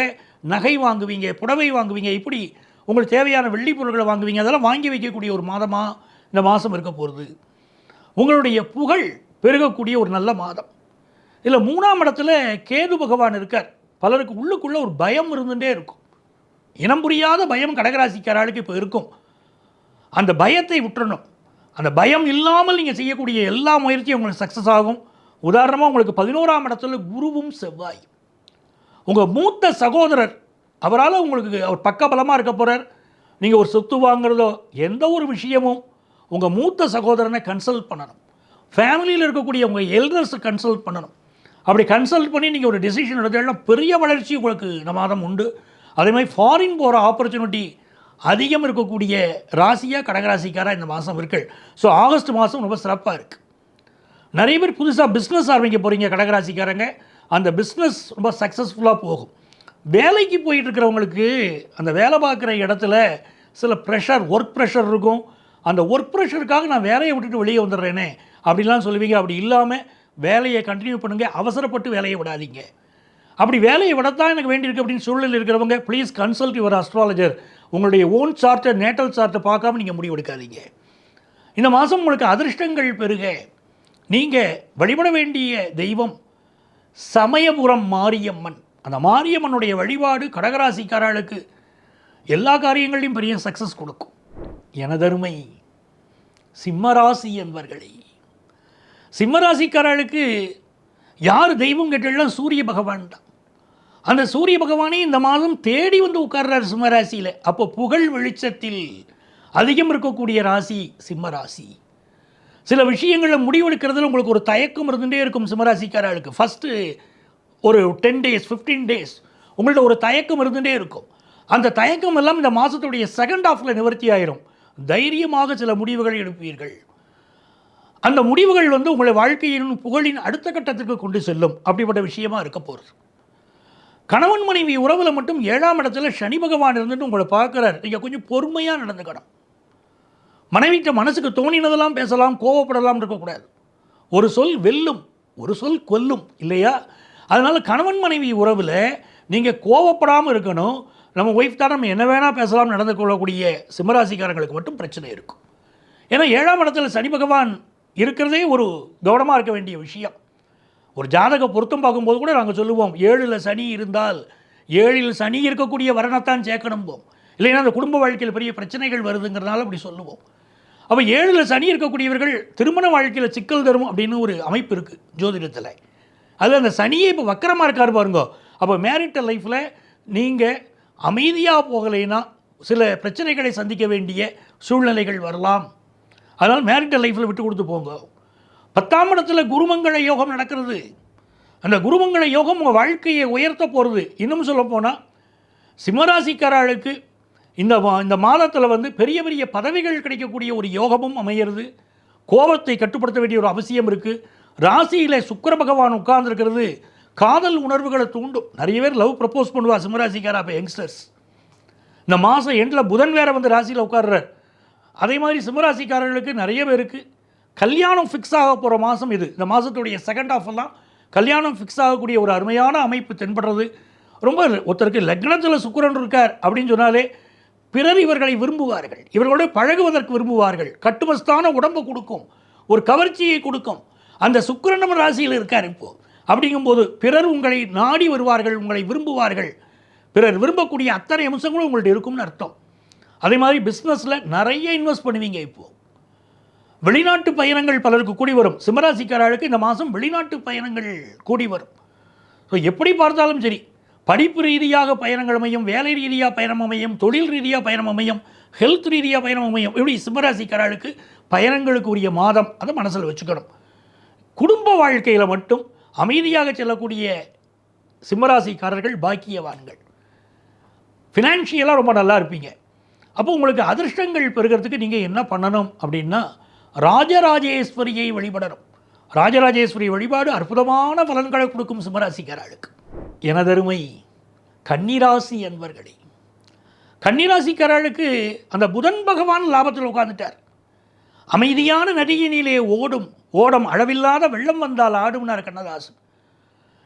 நகை வாங்குவீங்க, புடவை வாங்குவீங்க, இப்படி உங்களுக்கு தேவையான வெள்ளி பொருட்களை வாங்குவீங்க. அதெல்லாம் வாங்கி வைக்கக்கூடிய ஒரு மாதமாக இந்த மாதம் இருக்க போகிறது. உங்களுடைய புகழ் பெருகக்கூடிய ஒரு நல்ல மாதம். இல்லை 3ஆம் இடத்துல கேது பகவான் இருக்கார். பலருக்கு உள்ளுக்குள்ளே ஒரு பயம் இருந்துகிட்டே இருக்கும். இனம் புரியாத பயம் கடகராசிக்காரர்களுக்கு இப்போ இருக்கும். அந்த பயத்தை விட்டுறணும். அந்த பயம் இல்லாமல் நீங்கள் செய்யக்கூடிய எல்லா முயற்சியும் உங்களுக்கு சக்ஸஸ் ஆகும். உதாரணமாக உங்களுக்கு 11ஆம் இடத்துல குருவும் செவ்வாய். உங்கள் மூத்த சகோதரர், அவரால் உங்களுக்கு அவர் பக்கபலமாக இருக்க போகிறார். நீங்கள் ஒரு சொத்து வாங்குறதோ எந்த ஒரு விஷயமும் உங்கள் மூத்த சகோதரனை கன்சல்ட் பண்ணணும். ஃபேமிலியில் இருக்கக்கூடிய உங்கள் எல்டர்ஸை கன்சல்ட் பண்ணணும். அப்படி கன்சல்ட் பண்ணி நீங்கள் ஒரு டெசிஷன் எடுத்தாலும் பெரிய வளர்ச்சி உங்களுக்கு இந்த மாதம் உண்டு. அதே மாதிரி ஃபாரின் போகிற ஆப்பர்ச்சுனிட்டி அதிகம் இருக்கக்கூடிய ராசியாக கடகராசிக்காராக இந்த மாதம் இருக்கு. ஸோ ஆகஸ்ட் மாதம் ரொம்ப சிறப்பாக இருக்குது. நிறைய பேர் புதுசாக பிஸ்னஸ் ஆரம்பிக்க போகிறீங்க கடகராசிக்காரங்க. அந்த பிஸ்னஸ் ரொம்ப சக்ஸஸ்ஃபுல்லாக போகும். வேலைக்கு போயிட்டுருக்கிறவங்களுக்கு அந்த வேலை பார்க்குற இடத்துல சில ப்ரெஷர், ஒர்க் ப்ரெஷர் இருக்கும். அந்த ஒர்க் ப்ரெஷருக்காக நான் வேலையை விட்டுட்டு வெளியே வந்துடுறேனே அப்படிலாம் சொல்லுவீங்க. அப்படி இல்லாமல் வேலையை கண்டினியூ பண்ணுங்கள். அவசரப்பட்டு வேலையை விடாதீங்க. அப்படி வேலையை விடத்தான் எனக்கு வேண்டியிருக்கு அப்படின்னு சூழ்நிலை இருக்கிறவங்க ப்ளீஸ் கன்சல்ட் யுவர் அஸ்ட்ராலஜர். உங்களுடைய ஓன் சார்ட்டை, நேட்டல் சார்ட்டை பார்க்காம நீங்கள் முடிவெடுக்காதீங்க. இந்த மாதம் உங்களுக்கு அதிர்ஷ்டங்கள் பெருக நீங்கள் வழிபட வேண்டிய தெய்வம் சமயபுரம் மாரியம்மன். அந்த மாரியம்மனுடைய வழிபாடு கடகராசிக்காரர்களுக்கு எல்லா காரியங்களையும் பெரிய சக்ஸஸ் கொடுக்கும். எனதருமை சிம்மராசி என்பர்களே, சிம்மராசிக்காரர்களுக்கு யார் தெய்வம் கேட்டாலும் சூரிய பகவான் தான். அந்த சூரிய பகவானே இந்த மாதம் தேடி வந்து உட்கார்றார் சிம்மராசியில். அப்போ புகழ் வெளிச்சத்தில் அதிகம் இருக்கக்கூடிய ராசி சிம்மராசி. சில விஷயங்களில் முடிவெடுக்கிறதுல உங்களுக்கு ஒரு தயக்கம் இருந்துகிட்டே இருக்கும் சிம்மராசிக்காரர்களுக்கு. ஃபஸ்ட்டு ஒரு 10 days 15 days உங்கள்ட்ட ஒரு தயக்கம் இருந்துகிட்டே இருக்கும். அந்த தயக்கம் எல்லாம் இந்த மாதத்துடைய செகண்ட் ஹாஃபில் நிவர்த்தி ஆயிரும். தைரியமாக சில முடிவுகள் எடுப்பீர்கள். அந்த முடிவுகள் வந்து உங்களை வாழ்க்கையின் புகழின் அடுத்த கட்டத்திற்கு கொண்டு செல்லும். அப்படிப்பட்ட விஷயமா இருக்க போகிறது. கணவன் மனைவி உறவில் மட்டும் 7ஆம் இடத்துல சனி பகவான் இருந்துட்டு உங்களை பார்க்குறார். நீங்கள் கொஞ்சம் பொறுமையாக நடந்துக்கணும். மனைவிட்ட மனசுக்கு தோணினதெல்லாம் பேசலாம், கோவப்படலாம் இருக்கக்கூடாது. ஒரு சொல் வெல்லும், ஒரு சொல் கொல்லும் இல்லையா? அதனால் கணவன் மனைவி உறவில் நீங்கள் கோவப்படாமல் இருக்கணும். நம்ம ஒய்ஃப் தான், நம்ம என்ன வேணால் பேசலாம் நடந்து கொள்ளக்கூடிய சிம்மராசிக்காரங்களுக்கு மட்டும் பிரச்சனை இருக்கும். ஏன்னா 7ஆம் இடத்துல சனி பகவான் இருக்கிறதே ஒரு கவனமாக இருக்க வேண்டிய விஷயம். ஒரு ஜாதக பொருத்தம் பார்க்கும்போது கூட நாங்கள் சொல்லுவோம், 7ல் சனி இருந்தால் 7ல் சனி இருக்கக்கூடிய வரணைத்தான் சேர்க்கணும் போம். இல்லைன்னா அந்த குடும்ப வாழ்க்கையில் பெரிய பிரச்சனைகள் வருதுங்கிறதுனால அப்படி சொல்லுவோம். அப்போ 7ல் சனி இருக்கக்கூடியவர்கள் திருமண வாழ்க்கையில் சிக்கல் தரும் அப்படின்னு ஒரு அமைப்பு இருக்குது ஜோதிடத்தில். அதில் அந்த சனியே இப்போ வக்கரமாக இருக்கார் பாருங்க. அப்போ மேரிட்டல் லைஃப்பில் நீங்கள் அமைதியாக போகலைன்னா சில பிரச்சனைகளை சந்திக்க வேண்டிய சூழ்நிலைகள் வரலாம். அதனால் மேரிட்டல் லைஃப்பில் விட்டு கொடுத்து போங்க. 10ஆம் இடத்துல குருமங்கள யோகம் நடக்கிறது. அந்த குருமங்கள யோகம் உங்கள் வாழ்க்கையை உயர்த்த போகிறது. இன்னும் சொல்லப்போனால் சிம்மராசிக்காரர்களுக்கு இந்த மாதத்தில் வந்து பெரிய பெரிய பதவிகள் கிடைக்கக்கூடிய ஒரு யோகமும் அமையிறது. கோபத்தை கட்டுப்படுத்த வேண்டிய ஒரு அவசியம் இருக்குது. ராசியில் சுக்கிர பகவான் உட்கார்ந்துருக்கிறது காதல் உணர்வுகளை தூண்டும். நிறைய பேர் லவ் ப்ரப்போஸ் பண்ணுவா சிம்மராசிக்காரா. இப்போ யங்ஸ்டர்ஸ் இந்த மாதம் எண்டில் புதன் வேற வந்து ராசியில் உட்கார்றார். அதே மாதிரி சிம்மராசிக்காரர்களுக்கு நிறைய பேருக்கு கல்யாணம் ஃபிக்ஸ் ஆக போகிற மாதம் இது. இந்த மாதத்துடைய செகண்ட் ஹாஃப் எல்லாம் கல்யாணம் ஃபிக்ஸ் ஆகக்கூடிய ஒரு அருமையான அமைப்பு தென்படுறது. ரொம்ப ஒருத்தருக்கு லக்னத்தில் சுக்கிரன் இருக்கார் அப்படின்னு சொன்னாலே பிறர் இவர்களை விரும்புவார்கள், இவர்களோடு பழகுவதற்கு விரும்புவார்கள். கட்டுமஸ்தான உடம்பு கொடுக்கும், ஒரு கவர்ச்சியை கொடுக்கும். அந்த சுக்கிரன் ராசியில் இருக்கார் இப்போது. அப்படிங்கும்போது பிறர் உங்களை நாடி வருவார்கள், உங்களை விரும்புவார்கள். பிறர் விரும்பக்கூடிய அத்தனை அம்சங்களும் உங்கள்கிட்ட இருக்கும்னு அர்த்தம். அதே மாதிரி பிஸ்னஸில் நிறைய இன்வெஸ்ட் பண்ணுவீங்க. இப்போது வெளிநாட்டு பயணங்கள் பலருக்கு கூடி வரும். சிம்மராசிக்காரர்களுக்கு இந்த மாதம் வெளிநாட்டு பயணங்கள் கூடி வரும். ஸோ எப்படி பார்த்தாலும் சரி, படிப்பு ரீதியாக பயணங்கள் அமையும், வேலை ரீதியாக பயணம் அமையும், தொழில் ரீதியாக பயணம் அமையும், ஹெல்த் ரீதியாக பயணம் அமையும். இப்படி சிம்மராசிக்காரர்களுக்கு பயணங்களுக்கு உரிய மாதம். அதை மனசில் வச்சுக்கணும். குடும்ப வாழ்க்கையில் மட்டும் அமைதியாக செல்லக்கூடிய சிம்மராசிக்காரர்கள் பாக்கியவான்கள். ஃபினான்ஷியலாக ரொம்ப நல்லா இருப்பீங்க. அப்போ உங்களுக்கு அதிர்ஷ்டங்கள் பெறுகிறதுக்கு நீங்கள் என்ன பண்ணணும் அப்படின்னா ராஜராஜேஸ்வரியை வழிபடணும். ராஜராஜேஸ்வரி வழிபாடு அற்புதமான பலன்களை கொடுக்கும் சிம்மராசிக்காரர்களுக்கு. எனதருமை கன்னிராசி அன்பர்களே, கன்னிராசிக்காரர்களுக்கு அந்த புதன் பகவான் லாபத்தில் உட்கார்ந்துட்டார். அமைதியான நதியினிலே ஓடும் ஓடம் அளவில்லாத வெள்ளம் வந்தால் ஆடும்னார் கண்ணதாசன்.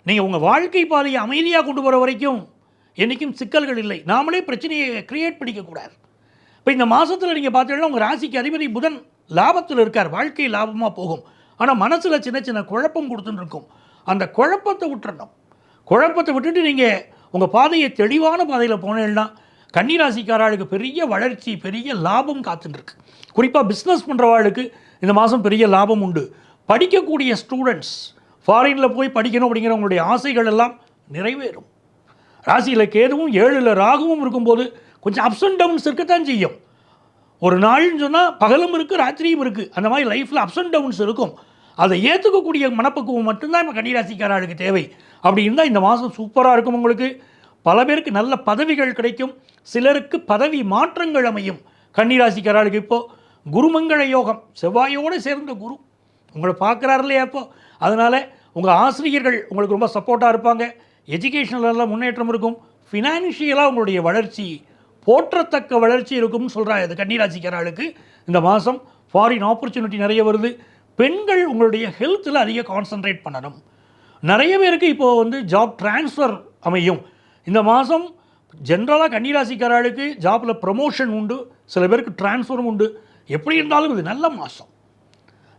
நீங்கள் உங்கள் வாழ்க்கை பாதையை அமைதியாக கொண்டு வர வரைக்கும் என்றைக்கும் சிக்கல்கள் இல்லை. நாமளே பிரச்சனையை கிரியேட் பண்ணிக்கக்கூடாது. இப்போ இந்த மாதத்தில் நீங்கள் பார்த்தீங்கன்னா உங்கள் ராசிக்கு அதிபதி புதன் லாபத்தில் இருக்கார். வாழ்க்கை லாபமாக போகும். ஆனால் மனசில் சின்ன சின்ன குழப்பம் கொடுத்துன்னு இருக்கும். அந்த குழப்பத்தை விட்டுறணும். குழப்பத்தை விட்டுட்டு நீங்கள் உங்கள் பாதையை தெளிவான பாதையில் போனீங்கன்னா கன்னிராசிக்காரர்களுக்கு பெரிய வளர்ச்சி, பெரிய லாபம் காத்துட்டுருக்கு. குறிப்பாக பிஸ்னஸ் பண்ணுறவாளுக்கு இந்த மாதம் பெரிய லாபம் உண்டு. படிக்கக்கூடிய ஸ்டூடெண்ட்ஸ் ஃபாரினில் போய் படிக்கணும் அப்படிங்கிற உங்களுடைய ஆசைகள் எல்லாம் நிறைவேறும். ராசியில் கேதுவும் 7ல் ராகுவும் இருக்கும்போது கொஞ்சம் அப்ஸ் அண்ட் டவுன்ஸ் இருக்கத்தான் செய்யும். ஒரு நாள்னு சொன்னால் பகலும் இருக்குது, ராத்திரியும் இருக்குது. அந்த மாதிரி லைஃப்பில் அப்ஸ் அண்ட் டவுன்ஸ் இருக்கும். அதை ஏற்றுக்கக்கூடிய மனப்பக்குவம் மட்டும்தான் இப்போ கன்னிராசிக்காரர்களுக்கு தேவை. அப்படி இருந்தால் இந்த மாதம் சூப்பராக இருக்கும். உங்களுக்கு பல பேருக்கு நல்ல பதவிகள் கிடைக்கும், சிலருக்கு பதவி மாற்றங்கள் அமையும். கன்னிராசிக்காரர்களுக்கு இப்போது குருமங்கள யோகம், செவ்வாயோடு சேர்ந்த குரு உங்களை பார்க்குறாரு இல்லையா இப்போ. அதனால் உங்கள் ஆசிரியர்கள் உங்களுக்கு ரொம்ப சப்போர்ட்டாக இருப்பாங்க. எஜுகேஷனில் முன்னேற்றம் இருக்கும். ஃபினான்ஷியலாக உங்களுடைய வளர்ச்சி, போற்றத்தக்க வளர்ச்சி இருக்கும்னு சொல்கிறாங்க. இது கன்னிராசிக்காரர்களுக்கு இந்த மாதம் ஃபாரின் ஆப்பர்ச்சுனிட்டி நிறைய வருது. பெண்கள் உங்களுடைய ஹெல்த்தில் அதிக கான்சன்ட்ரேட் பண்ணணும். நிறைய பேருக்கு இப்போது வந்து ஜாப் ட்ரான்ஸ்ஃபர் அமையும். இந்த மாதம் ஜென்ரலாக கன்னிராசிக்காரர்களுக்கு ஜாப்பில் ப்ரமோஷன் உண்டு, சில பேருக்கு ட்ரான்ஸ்ஃபரும் உண்டு. எப்படி இருந்தாலும் இது நல்ல மாதம்.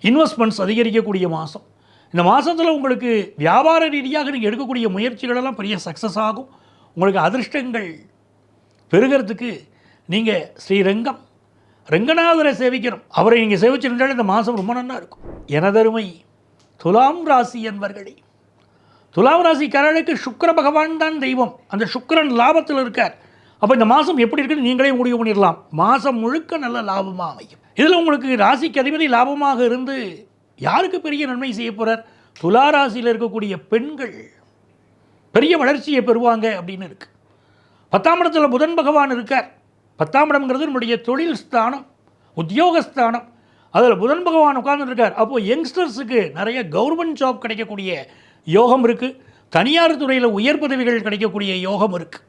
இன்வெஸ்ட்மெண்ட்ஸ் அதிகரிக்கக்கூடிய மாதம். இந்த மாதத்தில் உங்களுக்கு வியாபார ரீதியாக நீங்கள் எடுக்கக்கூடிய முயற்சிகளெல்லாம் பெரிய சக்ஸஸ் ஆகும். உங்களுக்கு அதிர்ஷ்டங்கள் பெருகிறதுக்கு நீங்கள் ஸ்ரீரங்கம் ரங்கநாதரை சேவிக்கணும். அவரை நீங்கள் சேவிச்சிருந்தாலும் இந்த மாதம் ரொம்ப நல்லா இருக்கும். எனதருமை துலாம் ராசி என்பர்களே, துலாம் ராசிக்காரர்களுக்கு சுக்கிர பகவான் தான் தெய்வம். அந்த சுக்கிரன் லாபத்தில் இருக்கார். அப்போ இந்த மாதம் எப்படி இருக்குன்னு நீங்களே முடிவு பண்ணிடலாம். மாதம் முழுக்க நல்ல லாபமாக அமையும். இதில் உங்களுக்கு ராசிக்கு அதிபதி லாபமாக இருந்து யாருக்கு பெரிய நன்மை செய்ய போகிறார்? துலா ராசியில் இருக்கக்கூடிய பெண்கள் பெரிய வளர்ச்சியை பெறுவாங்க அப்படின்னு இருக்குது. 10ஆம் இடத்துல புதன் பகவான் இருக்கார். 10ஆம் இடம்ங்கிறது நம்முடைய தொழில் ஸ்தானம், உத்தியோகஸ்தானம். அதில் புதன் பகவான் உட்கார்ந்துருக்கார். அப்போது யங்ஸ்டர்ஸுக்கு நிறைய கவர்மெண்ட் ஜாப் கிடைக்கக்கூடிய யோகம் இருக்குது. தனியார் துறையில் உயர் பதவிகள் கிடைக்கக்கூடிய யோகம் இருக்குது.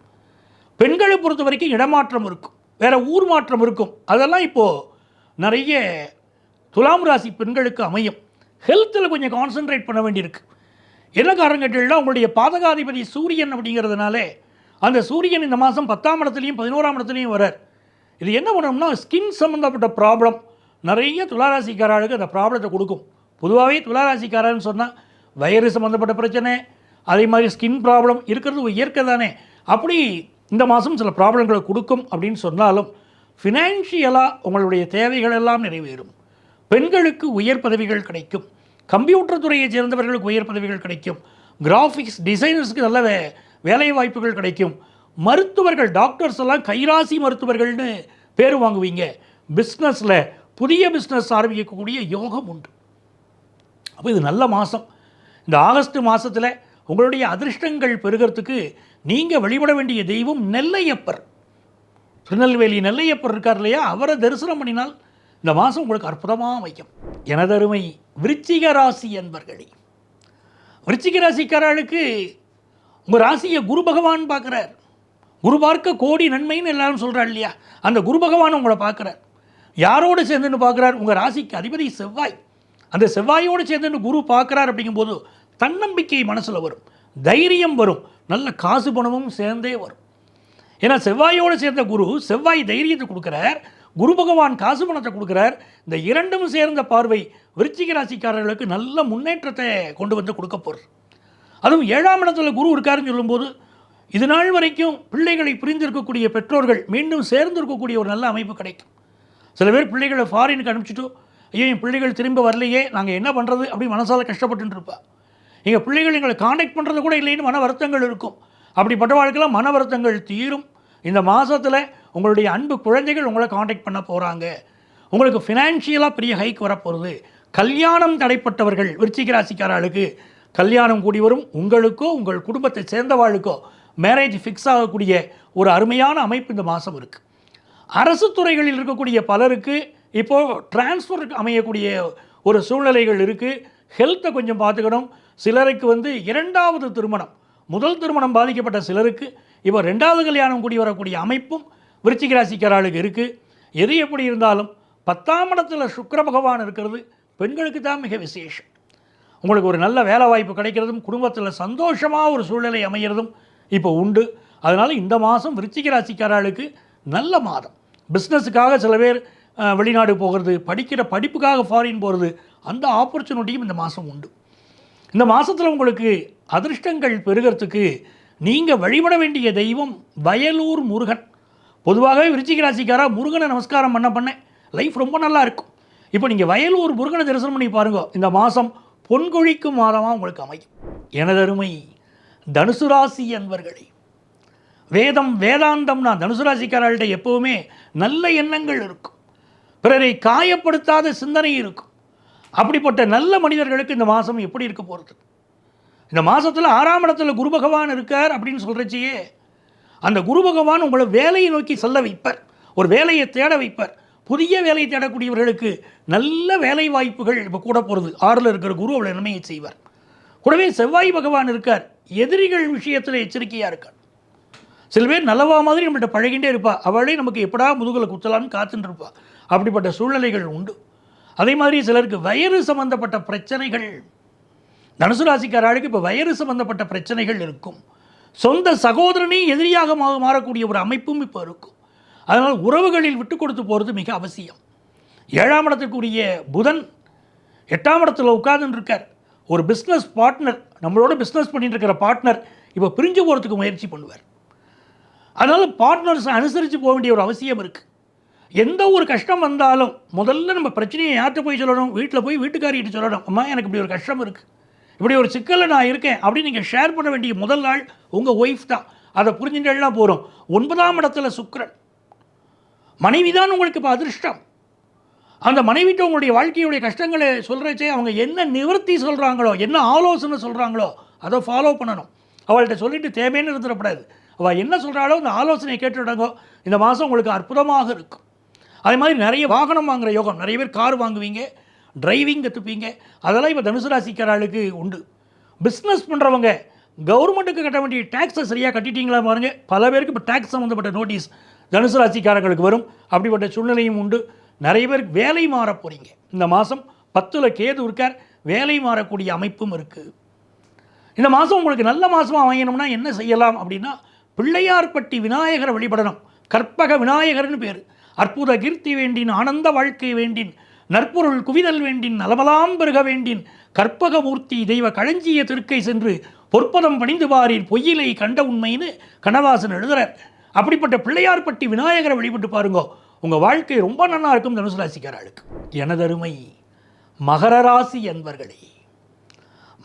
பெண்களை பொறுத்த வரைக்கும் இடமாற்றம் இருக்கும், வேறு ஊர் மாற்றம் இருக்கும். அதெல்லாம் இப்போது நிறைய துலாம் ராசி பெண்களுக்கு அமையும். ஹெல்த்தில் கொஞ்சம் கான்சன்ட்ரேட் பண்ண வேண்டியிருக்கு. என்ன காரணம் கேட்டீங்கன்னா உங்களுடைய பாதகாதிபதி சூரியன் அப்படிங்கிறதுனால அந்த சூரியன் இந்த மாதம் 10ஆம் இடத்துலையும் 11ஆம் இடத்துலையும் வரார். இது என்ன பண்ணணும்னா ஸ்கின் சம்மந்தப்பட்ட ப்ராப்ளம் நிறைய துளாராசிக்காரர்களுக்கு அந்த ப்ராப்ளத்தை கொடுக்கும். பொதுவாகவே துளாராசிக்காரன்னு சொன்னால் வயிறு சம்மந்தப்பட்ட பிரச்சனை, அதே மாதிரி ஸ்கின் ப்ராப்ளம் இருக்கிறது இயற்கை தானே. அப்படி இந்த மாதம் சில ப்ராப்ளங்களை கொடுக்கும் அப்படின்னு சொன்னாலும் ஃபினான்ஷியலாக உங்களுடைய தேவைகள் எல்லாம் நிறைவேறும். பெண்களுக்கு உயர் பதவிகள் கிடைக்கும். கம்ப்யூட்டர் துறையை சேர்ந்தவர்களுக்கு உயர் பதவிகள் கிடைக்கும். கிராஃபிக்ஸ் டிசைனர்ஸுக்கு நல்ல வேலை வாய்ப்புகள் கிடைக்கும். மருத்துவர்கள், டாக்டர்ஸ் எல்லாம் கைராசி மருத்துவர்கள்னு பேர் வாங்குவீங்க. பிஸ்னஸில் புதிய பிஸ்னஸ் ஆரம்பிக்கக்கூடிய யோகம் உண்டு. அப்போ இது நல்ல மாதம். இந்த ஆகஸ்ட் மாதத்தில் உங்களுடைய அதிர்ஷ்டங்கள் பெருகிறதுக்கு நீங்கள் வழிபட வேண்டிய தெய்வம் நெல்லையப்பர். திருநெல்வேலி நெல்லையப்பர் இருக்கார் இல்லையா, அவரை தரிசனம் பண்ணினால் இந்த மாதம் உங்களுக்கு அற்புதமாக அமைக்கும். எனதருமை விருச்சிக ராசி என்பர்களே, விருச்சிக ராசிக்காரர்களுக்கு உங்கள் ராசியை குரு பகவான் பார்க்குறார். குரு பார்க்க கோடி நன்மைன்னு எல்லாரும் சொல்கிறார் இல்லையா, அந்த குரு பகவான் உங்களை பார்க்குறார். யாரோடு சேர்ந்துன்னு பார்க்குறார்? உங்கள் ராசிக்கு அதிபதி செவ்வாய். அந்த செவ்வாயோடு சேர்ந்துன்னு குரு பார்க்குறார். அப்படிங்கும்போது தன்னம்பிக்கை மனசில் வரும், தைரியம் வரும், நல்ல காசு பணமும் சேர்ந்தே வரும். ஏன்னா செவ்வாயோடு சேர்ந்த குரு, செவ்வாய் தைரியத்தை கொடுக்குறார், குரு பகவான் காசு பணத்தை கொடுக்குறார். இந்த இரண்டும் சேர்ந்த பார்வை விருச்சிக ராசிக்காரர்களுக்கு நல்ல முன்னேற்றத்தை கொண்டு வந்து கொடுக்க போகிறது. அதுவும் 7ஆம் இடத்துல குரு இருக்காருன்னு சொல்லும்போது இது நாள் வரைக்கும் பிள்ளைகளை புரிந்திருக்கக்கூடிய பெற்றோர்கள் மீண்டும் சேர்ந்திருக்கக்கூடிய ஒரு நல்ல அமைப்பு கிடைக்கும். சில பேர் பிள்ளைகளை ஃபாரினுக்கு அனுப்பிச்சிட்டு, ஐயோ என் பிள்ளைகள் திரும்ப வரலையே, நாங்கள் என்ன பண்ணுறது அப்படி மனசால் கஷ்டப்பட்டு இருப்பா. எங்கள் பிள்ளைகள் எங்களை காண்டாக்ட் பண்ணுறது கூட இல்லைன்னு மன வருத்தங்கள் இருக்கும். அப்படிப்பட்ட வாழ்க்கையில் மன வருத்தங்கள் தீரும். இந்த மாதத்தில் உங்களுடைய அன்பு குழந்தைகள் உங்களை காண்டாக்ட் பண்ண போகிறாங்க. உங்களுக்கு ஃபினான்ஷியலாக பெரிய ஹைக் வரப்போகிறது. கல்யாணம் தடைப்பட்டவர்கள் விருச்சிக ராசிக்காரர்களுக்கு கல்யாணம் கூடி வரும். உங்களுக்கோ உங்கள் குடும்பத்தை சேர்ந்தவாளுக்கோ மேரேஜ் ஃபிக்ஸ் ஆகக்கூடிய ஒரு அருமையான அமைப்பு இந்த மாதம் இருக்குது. அரசு துறைகளில் இருக்கக்கூடிய பலருக்கு இப்போது டிரான்ஸ்ஃபர் அமையக்கூடிய ஒரு சூழ்நிலைகள் இருக்குது. ஹெல்த்தை கொஞ்சம் பார்த்துக்கணும். சிலருக்கு 2வது திருமணம், முதல் திருமணம் பாதிக்கப்பட்ட சிலருக்கு இப்போ 2வது கல்யாணம் கூடி வரக்கூடிய அமைப்பும் விருச்சிக ராசிக்காரர்களுக்கு இருக்குது. எது எப்படி இருந்தாலும் 10ஆம் இடத்துல சுக்கிர பகவான் இருக்கிறது பெண்களுக்கு தான் மிக விசேஷம். உங்களுக்கு ஒரு நல்ல வேலை வாய்ப்பு கிடைக்கிறதும் குடும்பத்தில் சந்தோஷமாக ஒரு சூழ்நிலை அமைகிறதும் இப்போ உண்டு. அதனால் இந்த மாதம் விருச்சிக ராசிக்காரர்களுக்கு நல்ல மாதம். பிஸ்னஸுக்காக சில பேர் வெளிநாடு போகிறது, படிக்கிற படிப்புக்காக ஃபாரின் போகிறது, அந்த ஆப்பர்ச்சுனிட்டியும் இந்த மாதம் உண்டு. இந்த மாதத்தில் உங்களுக்கு அதிர்ஷ்டங்கள் பெருகிறதுக்கு நீங்கள் வழிபட வேண்டிய தெய்வம் வயலூர் முருகன். பொதுவாகவே விருச்சிக ராசிக்காரா முருகனை நமஸ்காரம் பண்ண லைஃப் ரொம்ப நல்லா இருக்கும். இப்போ நீங்கள் வயலூர் முருகனை தரிசனம் பண்ணி பாருங்க, இந்த மாதம் பொன்கொழிக்கும் மாதமாக உங்களுக்கு அமையும். எனதருமை தனுசு ராசி அன்பர்களே, வேதாந்தம்னா தனுசு ராசிக்காரர்கள்ட்ட எப்போவுமே நல்ல எண்ணங்கள் இருக்கும், பிறரை காயப்படுத்தாத சிந்தனை இருக்கும். அப்படிப்பட்ட நல்ல மனிதர்களுக்கு இந்த மாதம் எப்படி இருக்க போகிறது? இந்த மாதத்தில் 6ஆம் இடத்துல குரு பகவான் இருக்கார் அப்படின்னு சொல்கிறச்சியே, அந்த குரு பகவான் உங்களை வேலையை நோக்கி செல்ல வைப்பார், ஒரு வேலையை தேட வைப்பார். புதிய வேலையை தேடக்கூடியவர்களுக்கு நல்ல வேலை வாய்ப்புகள் இப்போ கூட போகிறது. 6ல் இருக்கிற குரு அவளை நன்மையை செய்வார். கூடவே செவ்வாய் பகவான் இருக்கார், எதிரிகள் விஷயத்தில் எச்சரிக்கையாக இருக்கார். சில பேர் நல்லவா மாதிரி நம்மள்கிட்ட பழகிட்டே இருப்பா, அவளே நமக்கு எப்படா முதுகில் குத்தலான்னு காத்துட்டு இருப்பா. அப்படிப்பட்ட சூழ்நிலைகள் உண்டு. அதே மாதிரி சிலருக்கு வயிறு சம்பந்தப்பட்ட பிரச்சனைகள், தனுசு ராசிக்காரர்களுக்கு இப்போ வயிறு சம்பந்தப்பட்ட பிரச்சனைகள் இருக்கும். சொந்த சகோதரனே எதிரியாக மாறக்கூடிய ஒரு அமைப்பும் இப்போ இருக்கும். அதனால் உறவுகளில் விட்டு கொடுத்து போகிறது மிக அவசியம். 7ஆம் இடத்துக்குரிய புதன் 8ஆம் இடத்துல உட்கார்ந்துட்டு இருக்கார். ஒரு பிஸ்னஸ் பார்ட்னர், நம்மளோட பிஸ்னஸ் பண்ணிட்டு இருக்கிற பார்ட்னர் இப்போ பிரிஞ்சு போகிறதுக்கு முயற்சி பண்ணுவார். அதனால் பார்ட்னர்ஸை அனுசரித்து போக வேண்டிய ஒரு அவசியம் இருக்குது. எந்த ஒரு கஷ்டம் வந்தாலும் முதல்ல நம்ம பிரச்சனையை யார்கிட்ட போய் சொல்லணும்? வீட்டில் போய் வீட்டுக்காரிகிட்ட சொல்லணும், அம்மா எனக்கு இப்படி ஒரு கஷ்டம் இருக்குது, இப்படி ஒரு சிக்கலில் நான் இருக்கேன் அப்படின்னு நீங்கள் ஷேர் பண்ண வேண்டிய முதல் நாள் உங்கள் ஒய்ஃப் தான். அதை புரிஞ்சுட்டெல்லாம் போகிறோம். 9ஆம் இடத்துல சுக்கிரன், மனைவி தான் உங்களுக்கு இப்போ அதிர்ஷ்டம். அந்த மனைவிட்ட உங்களுடைய வாழ்க்கையுடைய கஷ்டங்களை சொல்கிறச்சே அவங்க என்ன நிவர்த்தி சொல்கிறாங்களோ, என்ன ஆலோசனை சொல்கிறாங்களோ அதை ஃபாலோ பண்ணணும். அவள்கிட்ட சொல்லிவிட்டு தேவைன்னு இருந்துடக்கூடாது. அவள் என்ன சொல்கிறாளோ அந்த ஆலோசனையை கேட்டுவிடாங்கோ. இந்த மாதம் உங்களுக்கு அற்புதமாக இருக்கும். அதே மாதிரி நிறைய வாகனம் வாங்குகிற யோகம், நிறைய பேர் கார் வாங்குவீங்க, டிரைவிங் கற்றுப்பீங்க. அதெல்லாம் இப்போ தனுசு ராசிக்காரர்களுக்கு உண்டு. பிஸ்னஸ் பண்ணுறவங்க கவர்மெண்ட்டுக்கு கட்ட வேண்டிய டேக்ஸை சரியாக கட்டிட்டீங்களா பாருங்கள். பல பேருக்கு இப்போ டேக்ஸ் சம்மந்தப்பட்ட நோட்டீஸ் தனுசு ராசிக்காரர்களுக்கு வரும். அப்படிப்பட்ட சூழ்நிலையும் உண்டு. நிறைய பேருக்கு வேலை மாற போகிறீங்க. இந்த மாதம் 10ல் கேது இருக்கார், வேலை மாறக்கூடிய அமைப்பும் இருக்குது. இந்த மாதம் உங்களுக்கு நல்ல மாதமாக அமையணும்னா என்ன செய்யலாம் அப்படின்னா, பிள்ளையார்பட்டி விநாயகரை வழிபடணும். கற்பக விநாயகர்னு பேர். அற்புத கீர்த்தி வேண்டின், ஆனந்த வாழ்க்கை வேண்டின், நற்பொருள் குவிதல் வேண்டின், நலமலாம் பெருக வேண்டின், கற்பகமூர்த்தி தெய்வ களஞ்சிய திருக்கை சென்று பொற்பதம் பணிந்து பாரீர் பொய்யிலை கண்ட உண்மைன்னு கண்ணதாசன் எழுதுறார். அப்படிப்பட்ட பிள்ளையார்பட்டி விநாயகரை வழிபட்டு பாருங்கோ, உங்கள் வாழ்க்கை ரொம்ப நல்லா இருக்கும் தனுசு ராசிக்காரர்களுக்கு. எனதருமை மகர ராசி என்பர்களே,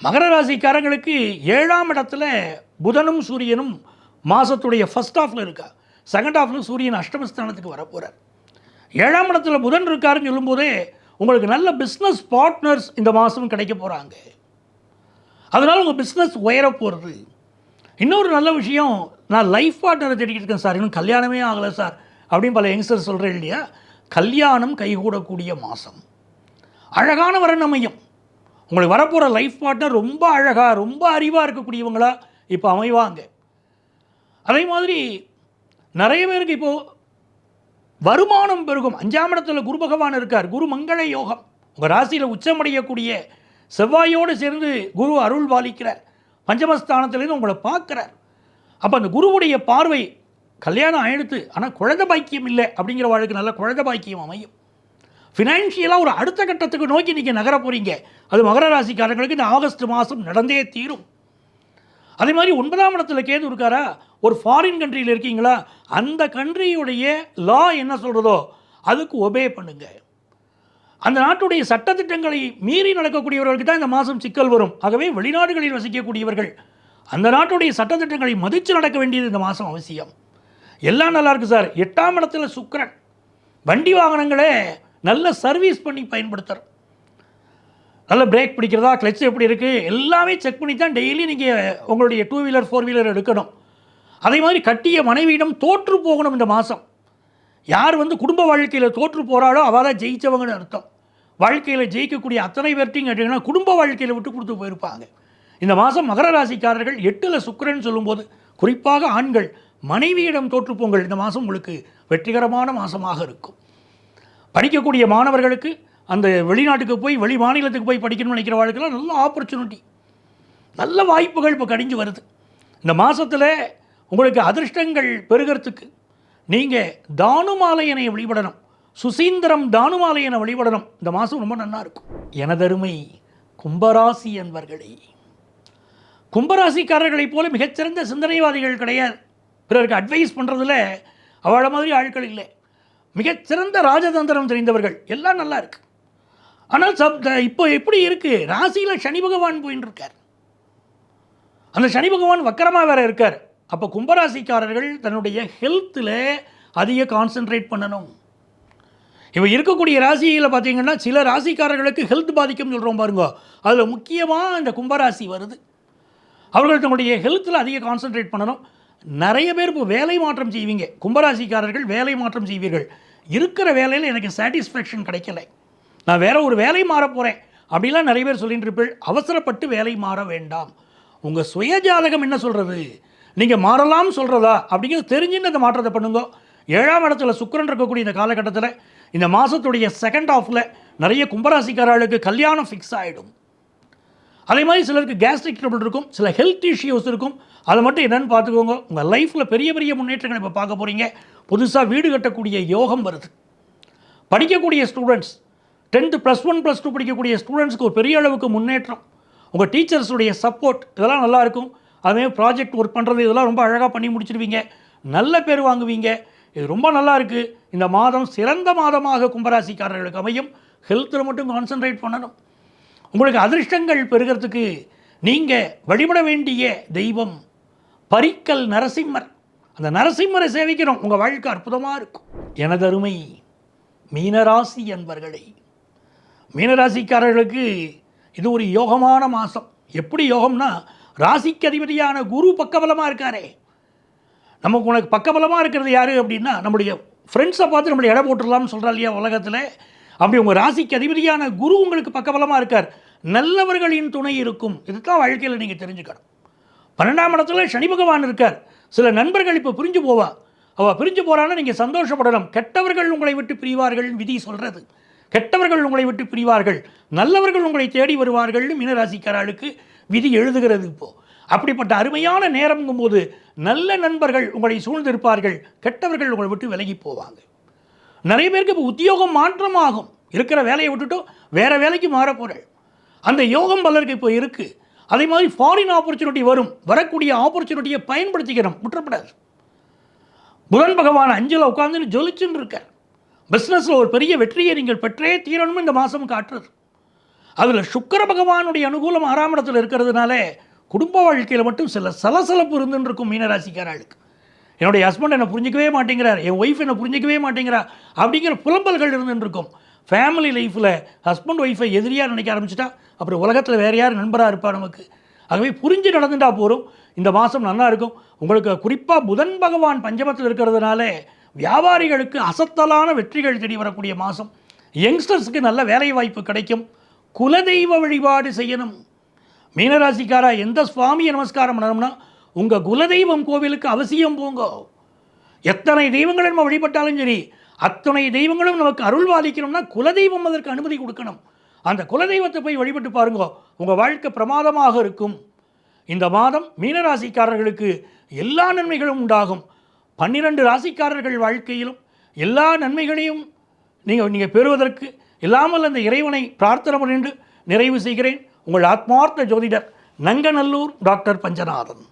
மகர ராசிக்காரங்களுக்கு 7ஆம் இடத்துல புதனும் சூரியனும் மாதத்துடைய ஃபர்ஸ்ட் ஹாஃபில் இருக்கா. செகண்ட் ஹாஃபில் சூரியன் அஷ்டமஸ்தானத்துக்கு வரப்போகிறார். 7ஆம் இடத்துல புதன் இருக்காருன்னு சொல்லும்போதே உங்களுக்கு நல்ல பிஸ்னஸ் பார்ட்னர்ஸ் இந்த மாதம் கிடைக்க போகிறாங்க. அதனால் உங்கள் பிஸ்னஸ் உயர போகிறது. இன்னொரு நல்ல விஷயம், நான் லைஃப் பார்ட்னரை தேடிக்கிட்டு இருக்கேன் சார், இன்னும் கல்யாணமே ஆகலை சார் அப்படின்னு பல யங்ஸ்டர்ஸ் சொல்கிறேன் இல்லையா. கல்யாணம் கைகூடக்கூடிய மாதம், அழகான வரநமையும். உங்களுக்கு வரப்போகிற லைஃப் பார்ட்னர் ரொம்ப அழகாக ரொம்ப அறிவாக இருக்கக்கூடியவங்களா இப்போ அமைவாங்க. அதே மாதிரி நிறைய பேருக்கு இப்போது வருமானம் பெருகும். 5ஆம் இடத்துல குரு பகவான் இருக்கார். குரு மங்கள யோகம். உங்கள் ராசியில் உச்சமடையக்கூடிய செவ்வாயோடு சேர்ந்து குரு அருள் பாலிக்கிறார். பஞ்சமஸ்தானத்திலேருந்து உங்களை பார்க்குறார். அப்போ அந்த குருவுடைய பார்வை, கல்யாணம் ஆயிடுத்து ஆனால் குழந்தை பாக்கியம் இல்லை அப்படிங்கிற வாழ்க்கை நல்ல குழந்தை பாக்கியம் அமையும். ஃபினான்ஷியலாக ஒரு அடுத்த கட்டத்துக்கு நோக்கி நீங்கள் நகர போகிறீங்க. அது மகர ராசிக்காரங்களுக்கு இந்த ஆகஸ்ட் மாதம் நடந்தே தீரும். அதே மாதிரி 9ஆம் இடத்துல கேது இருக்காரா. ஒரு ஃபாரின் கண்ட்ரியில் இருக்கீங்களா, அந்த கண்ட்ரியுடைய லா என்ன சொல்கிறதோ அதுக்கு ஒபே பண்ணுங்க. அந்த நாட்டுடைய சட்டத்திட்டங்களை மீறி நடக்கக்கூடியவர்களுக்கு தான் இந்த மாதம் சிக்கல் வரும். ஆகவே வெளிநாடுகளில் வசிக்கக்கூடியவர்கள் அந்த நாட்டுடைய சட்டத்திட்டங்களை மதித்து நடக்க வேண்டியது இந்த மாதம் அவசியம். எல்லாம் நல்லா இருக்குது சார். 8ஆம் இடத்துல சுக்கிரன். வண்டி வாகனங்களே நல்ல சர்வீஸ் பண்ணி பயன்படுத்துகிறோம். நல்ல பிரேக் பிடிக்கிறதா, கிளச் எப்படி இருக்குது எல்லாமே செக் பண்ணி தான் டெய்லி நீங்கள் உங்களுடைய 2 வீலர் 4 வீலர் எடுக்கணும். அதே மாதிரி கட்டிய மனைவியிடம் தோற்று போகணும். இந்த மாதம் யார் குடும்ப வாழ்க்கையில் தோற்று போகிறாளோ அவள் தான் ஜெயித்தவங்கன்னு அர்த்தம். வாழ்க்கையில் ஜெயிக்கக்கூடிய அத்தனை பேர்ட்டையும் கேட்டிங்கன்னா குடும்ப வாழ்க்கையில் விட்டு கொடுத்து போயிருப்பாங்க. இந்த மாதம் மகர ராசிக்காரர்கள் 8ல் சுக்கிரன் சொல்லும்போது குறிப்பாக ஆண்கள் மனைவியிடம் தோற்றுப்போங்கள். இந்த மாதம் உங்களுக்கு வெற்றிகரமான மாதமாக இருக்கும். படிக்கக்கூடிய மாணவர்களுக்கு அந்த வெளிநாட்டுக்கு போய் வெளி மாநிலத்துக்கு போய் படிக்கணும்னு நினைக்கிற வாழ்க்கையில் நல்ல ஆப்பர்ச்சுனிட்டி, நல்ல வாய்ப்புகள் இப்போ கடிஞ்சு வருது. இந்த மாதத்தில் உங்களுக்கு அதிர்ஷ்டங்கள் பெருகிறதுக்கு நீங்கள் தானுமாலையனை வழிபடணும். சுசீந்திரம் தானுமாலையனை வழிபடணும். இந்த மாதம் ரொம்ப நல்லா இருக்கும். எனதருமை கும்பராசி என்பர்களே, கும்பராசிக்காரர்களைப் போல மிகச்சிறந்த சிந்தனைவாதிகள் கிடையாது. பிறருக்கு அட்வைஸ் பண்ணுறதுல அவளை மாதிரி ஆட்கள் இல்லை. மிகச்சிறந்த ராஜதந்திரம் தெரிந்தவர்கள். எல்லாம் நல்லா இருக்குது. ஆனால் இப்போ எப்படி இருக்குது, ராசியில் சனி பகவான் போயின்னு இருக்கார். அந்த சனி பகவான் வக்கரமாக வேறு இருக்கார். அப்போ கும்பராசிக்காரர்கள் தன்னுடைய ஹெல்த்தில் அதிக கான்சென்ட்ரேட் பண்ணணும். இப்போ இருக்கக்கூடிய ராசியில் பார்த்தீங்கன்னா சில ராசிக்காரர்களுக்கு ஹெல்த் பாதிக்கும்னு சொல்கிறோம் பாருங்க. அதில் முக்கியமாக இந்த கும்பராசி வருது. அவர்கள் தன்னுடைய ஹெல்த்தில் அதிக கான்சென்ட்ரேட் பண்ணணும். நிறைய பேர் இப்போ வேலை மாற்றம் செய்வீங்க. கும்பராசிக்காரர்கள் வேலை மாற்றம் செய்வீர்கள். இருக்கிற வேலையில் எனக்கு சாட்டிஸ்ஃபேக்ஷன் கிடைக்கலை, நான் வேறு ஒரு வேலை மாற போகிறேன் அப்படிலாம் நிறைய பேர் சொல்லிட்டு இருப்பீர்கள். அவசரப்பட்டு வேலை மாற வேண்டாம். உங்கள் சுயஜாதகம் என்ன சொல்கிறது, நீங்கள் மாறலாம் சொல்கிறதா அப்படிங்கிறது தெரிஞ்சுன்னு அந்த மாற்றத்தை பண்ணுங்க. 7ஆம் இடத்துல சுக்கிரன் இருக்கக்கூடிய இந்த காலகட்டத்தில் இந்த மாதத்துடைய செகண்ட் ஹாஃபில் நிறைய கும்பராசிக்காரர்களுக்கு கல்யாணம் ஃபிக்ஸ் ஆகிடும். அதே மாதிரி சிலருக்கு கேஸ்ட்ரிக் ட்ரபிள் இருக்கும், சில ஹெல்த் இஷ்யூஸ் இருக்கும். அதை மட்டும் என்னென்னு பார்த்துக்கோங்க. உங்கள் லைஃப்பில் பெரிய பெரிய முன்னேற்றங்கள் இப்போ பார்க்க போகிறீங்க. புதுசாக வீடு கட்டக்கூடிய யோகம் வருது. படிக்கக்கூடிய ஸ்டூடெண்ட்ஸ் 10th +1 +2 படிக்கக்கூடிய ஸ்டூடெண்ட்ஸ்க்கு ஒரு பெரிய அளவுக்கு முன்னேற்றம். உங்கள் டீச்சர்ஸுடைய சப்போர்ட் இதெல்லாம் நல்லாயிருக்கும். அதுமாதிரி ப்ராஜெக்ட் ஒர்க் பண்ணுறது இதெல்லாம் ரொம்ப அழகாக பண்ணி முடிச்சிடுவீங்க. நல்ல பேர் வாங்குவீங்க. இது ரொம்ப நல்லா இருக்குது. இந்த மாதம் சிறந்த மாதமாக கும்பராசிக்காரர்களுக்கு அமையும். ஹெல்த்தில் மட்டும் கான்சன்ட்ரேட் பண்ணணும். உங்களுக்கு அதிர்ஷ்டங்கள் பெறுகிறதுக்கு நீங்கள் வழிபட வேண்டிய தெய்வம் பரிக்கல் நரசிம்மர். அந்த நரசிம்மரை சேவிக்கணும். உங்கள் வாழ்க்கை அற்புதமாக இருக்கும். எனதருமை மீனராசி என்பர்களே, மீனராசிக்காரர்களுக்கு இது ஒரு யோகமான மாதம். எப்படி யோகம்னா, ராசிக்கு அதிபதியான குரு பக்கபலமாக இருக்காரே. நமக்கு உனக்கு பக்கபலமாக இருக்கிறது யார் அப்படின்னா, நம்முடைய ஃப்ரெண்ட்ஸை பார்த்து நம்மளுடைய இடம் போட்டுடலாம்னு சொல்கிறா இல்லையா உலகத்தில். அப்படி உங்கள் ராசிக்கு அதிபதியான குரு உங்களுக்கு பக்கபலமாக இருக்கார். நல்லவர்களின் துணை இருக்கும். இதுதான் வாழ்க்கையில் நீங்கள் தெரிஞ்சுக்கணும். 12ஆம் இடத்துல சனி பகவான் இருக்கார். சில நண்பர்கள் இப்போ பிரிஞ்சு போவா. அவள் பிரிஞ்சு போகிறான்னு நீங்கள் சந்தோஷப்படணும். கெட்டவர்கள் உங்களை விட்டு பிரிவார்கள் விதி சொல்கிறது. கெட்டவர்கள் உங்களை விட்டு பிரிவார்கள், நல்லவர்கள் உங்களை தேடி வருவார்கள்னு மீனராசிக்காரர்களுக்கு விதி எழுதுகிறது. இப்போது அப்படிப்பட்ட அருமையான நேரம்ங்கும்போது நல்ல நண்பர்கள் உங்களை சூழ்ந்திருப்பார்கள், கெட்டவர்கள் உங்களை விட்டு விலகி போவாங்க. நிறைய பேருக்கு இப்போ உத்தியோகம் மாற்றமாகும். இருக்கிற வேலையை விட்டுட்டு வேறு வேலைக்கு மாற போகிறேன். அந்த யோகம் பலருக்கு இப்போ இருக்குது. அதே மாதிரி ஃபாரின் ஆப்பர்ச்சுனிட்டி வரும். வரக்கூடிய ஆப்பர்ச்சுனிட்டியை பயன்படுத்திக்கணும், விட்டுறப்படாது. புதன் பகவான் 5ல் உட்காந்துன்னு ஜொலிச்சுன்னு இருக்கார். பிஸ்னஸில் ஒரு பெரிய வெற்றியை நீங்கள் பெற்றே தீரணும்னு இந்த மாதம் காட்டுறது. அதில் சுக்கிர பகவானுடைய அனுகூலம் 6ஆம் இடத்துல இருக்கிறதுனால குடும்ப வாழ்க்கையில் மட்டும் சில சலசலப்பு இருந்துன்னு இருக்கும் மீனராசிக்காரர்களுக்கு. என்னுடைய ஹஸ்பண்ட் என்னை புரிஞ்சிக்கவே மாட்டேங்கிறார், என் ஒய்ஃப் என்னை புரிஞ்சிக்கவே மாட்டேங்கிறா அப்படிங்கிற புலம்பல்கள் இருந்துன்னு இருக்கும். ஃபேமிலி லைஃப்பில் ஹஸ்பண்ட் ஒய்ஃபை எதிரியாக நினைக்க ஆரம்பிச்சிட்டா அப்புறம் உலகத்தில் வேறு யார் நண்பராக இருப்பா நமக்கு? ஆகவே புரிஞ்சு நடந்துட்டா போகிறோம். இந்த மாதம் நல்லா இருக்கும். உங்களுக்கு குறிப்பாக புதன் பகவான் பஞ்சமத்தில் இருக்கிறதுனால வியாபாரிகளுக்கு அசத்தலான வெற்றிகள் தேடி வரக்கூடிய மாதம். யங்ஸ்டர்ஸுக்கு நல்ல வேலை வாய்ப்பு கிடைக்கும். குலதெய்வ வழிபாடு செய்யணும். மீனராசிக்காரா எந்த சுவாமியை நமஸ்காரம் பண்ணணும்னா உங்கள் குலதெய்வம் கோவிலுக்கு அவசியம் போங்க. எத்தனை தெய்வங்களை நம்ம வழிபட்டாலும் சரி, அத்தனை தெய்வங்களும் நமக்கு அருள் பாலிக்கணும்னா குலதெய்வம் அதற்கு அனுமதி கொடுக்கணும். அந்த குலதெய்வத்தை போய் வழிபட்டு பாருங்க, உங்கள் வாழ்க்கை பிரமாதமாக இருக்கும். இந்த மாதம் மீனராசிக்காரர்களுக்கு எல்லா நன்மைகளும் உண்டாகும். 12 ராசிக்காரர்கள் வாழ்க்கையிலும் எல்லா நன்மைகளையும் நீங்கள் பெறுவதற்கு இல்லாமல் அந்த இறைவனை பிரார்த்தனை பண்ணிட்டு நிறைவு செய்கிறேன். உங்கள் ஆத்மார்த்த ஜோதிடர் நங்கநல்லூர் டாக்டர் பஞ்சநாதன்.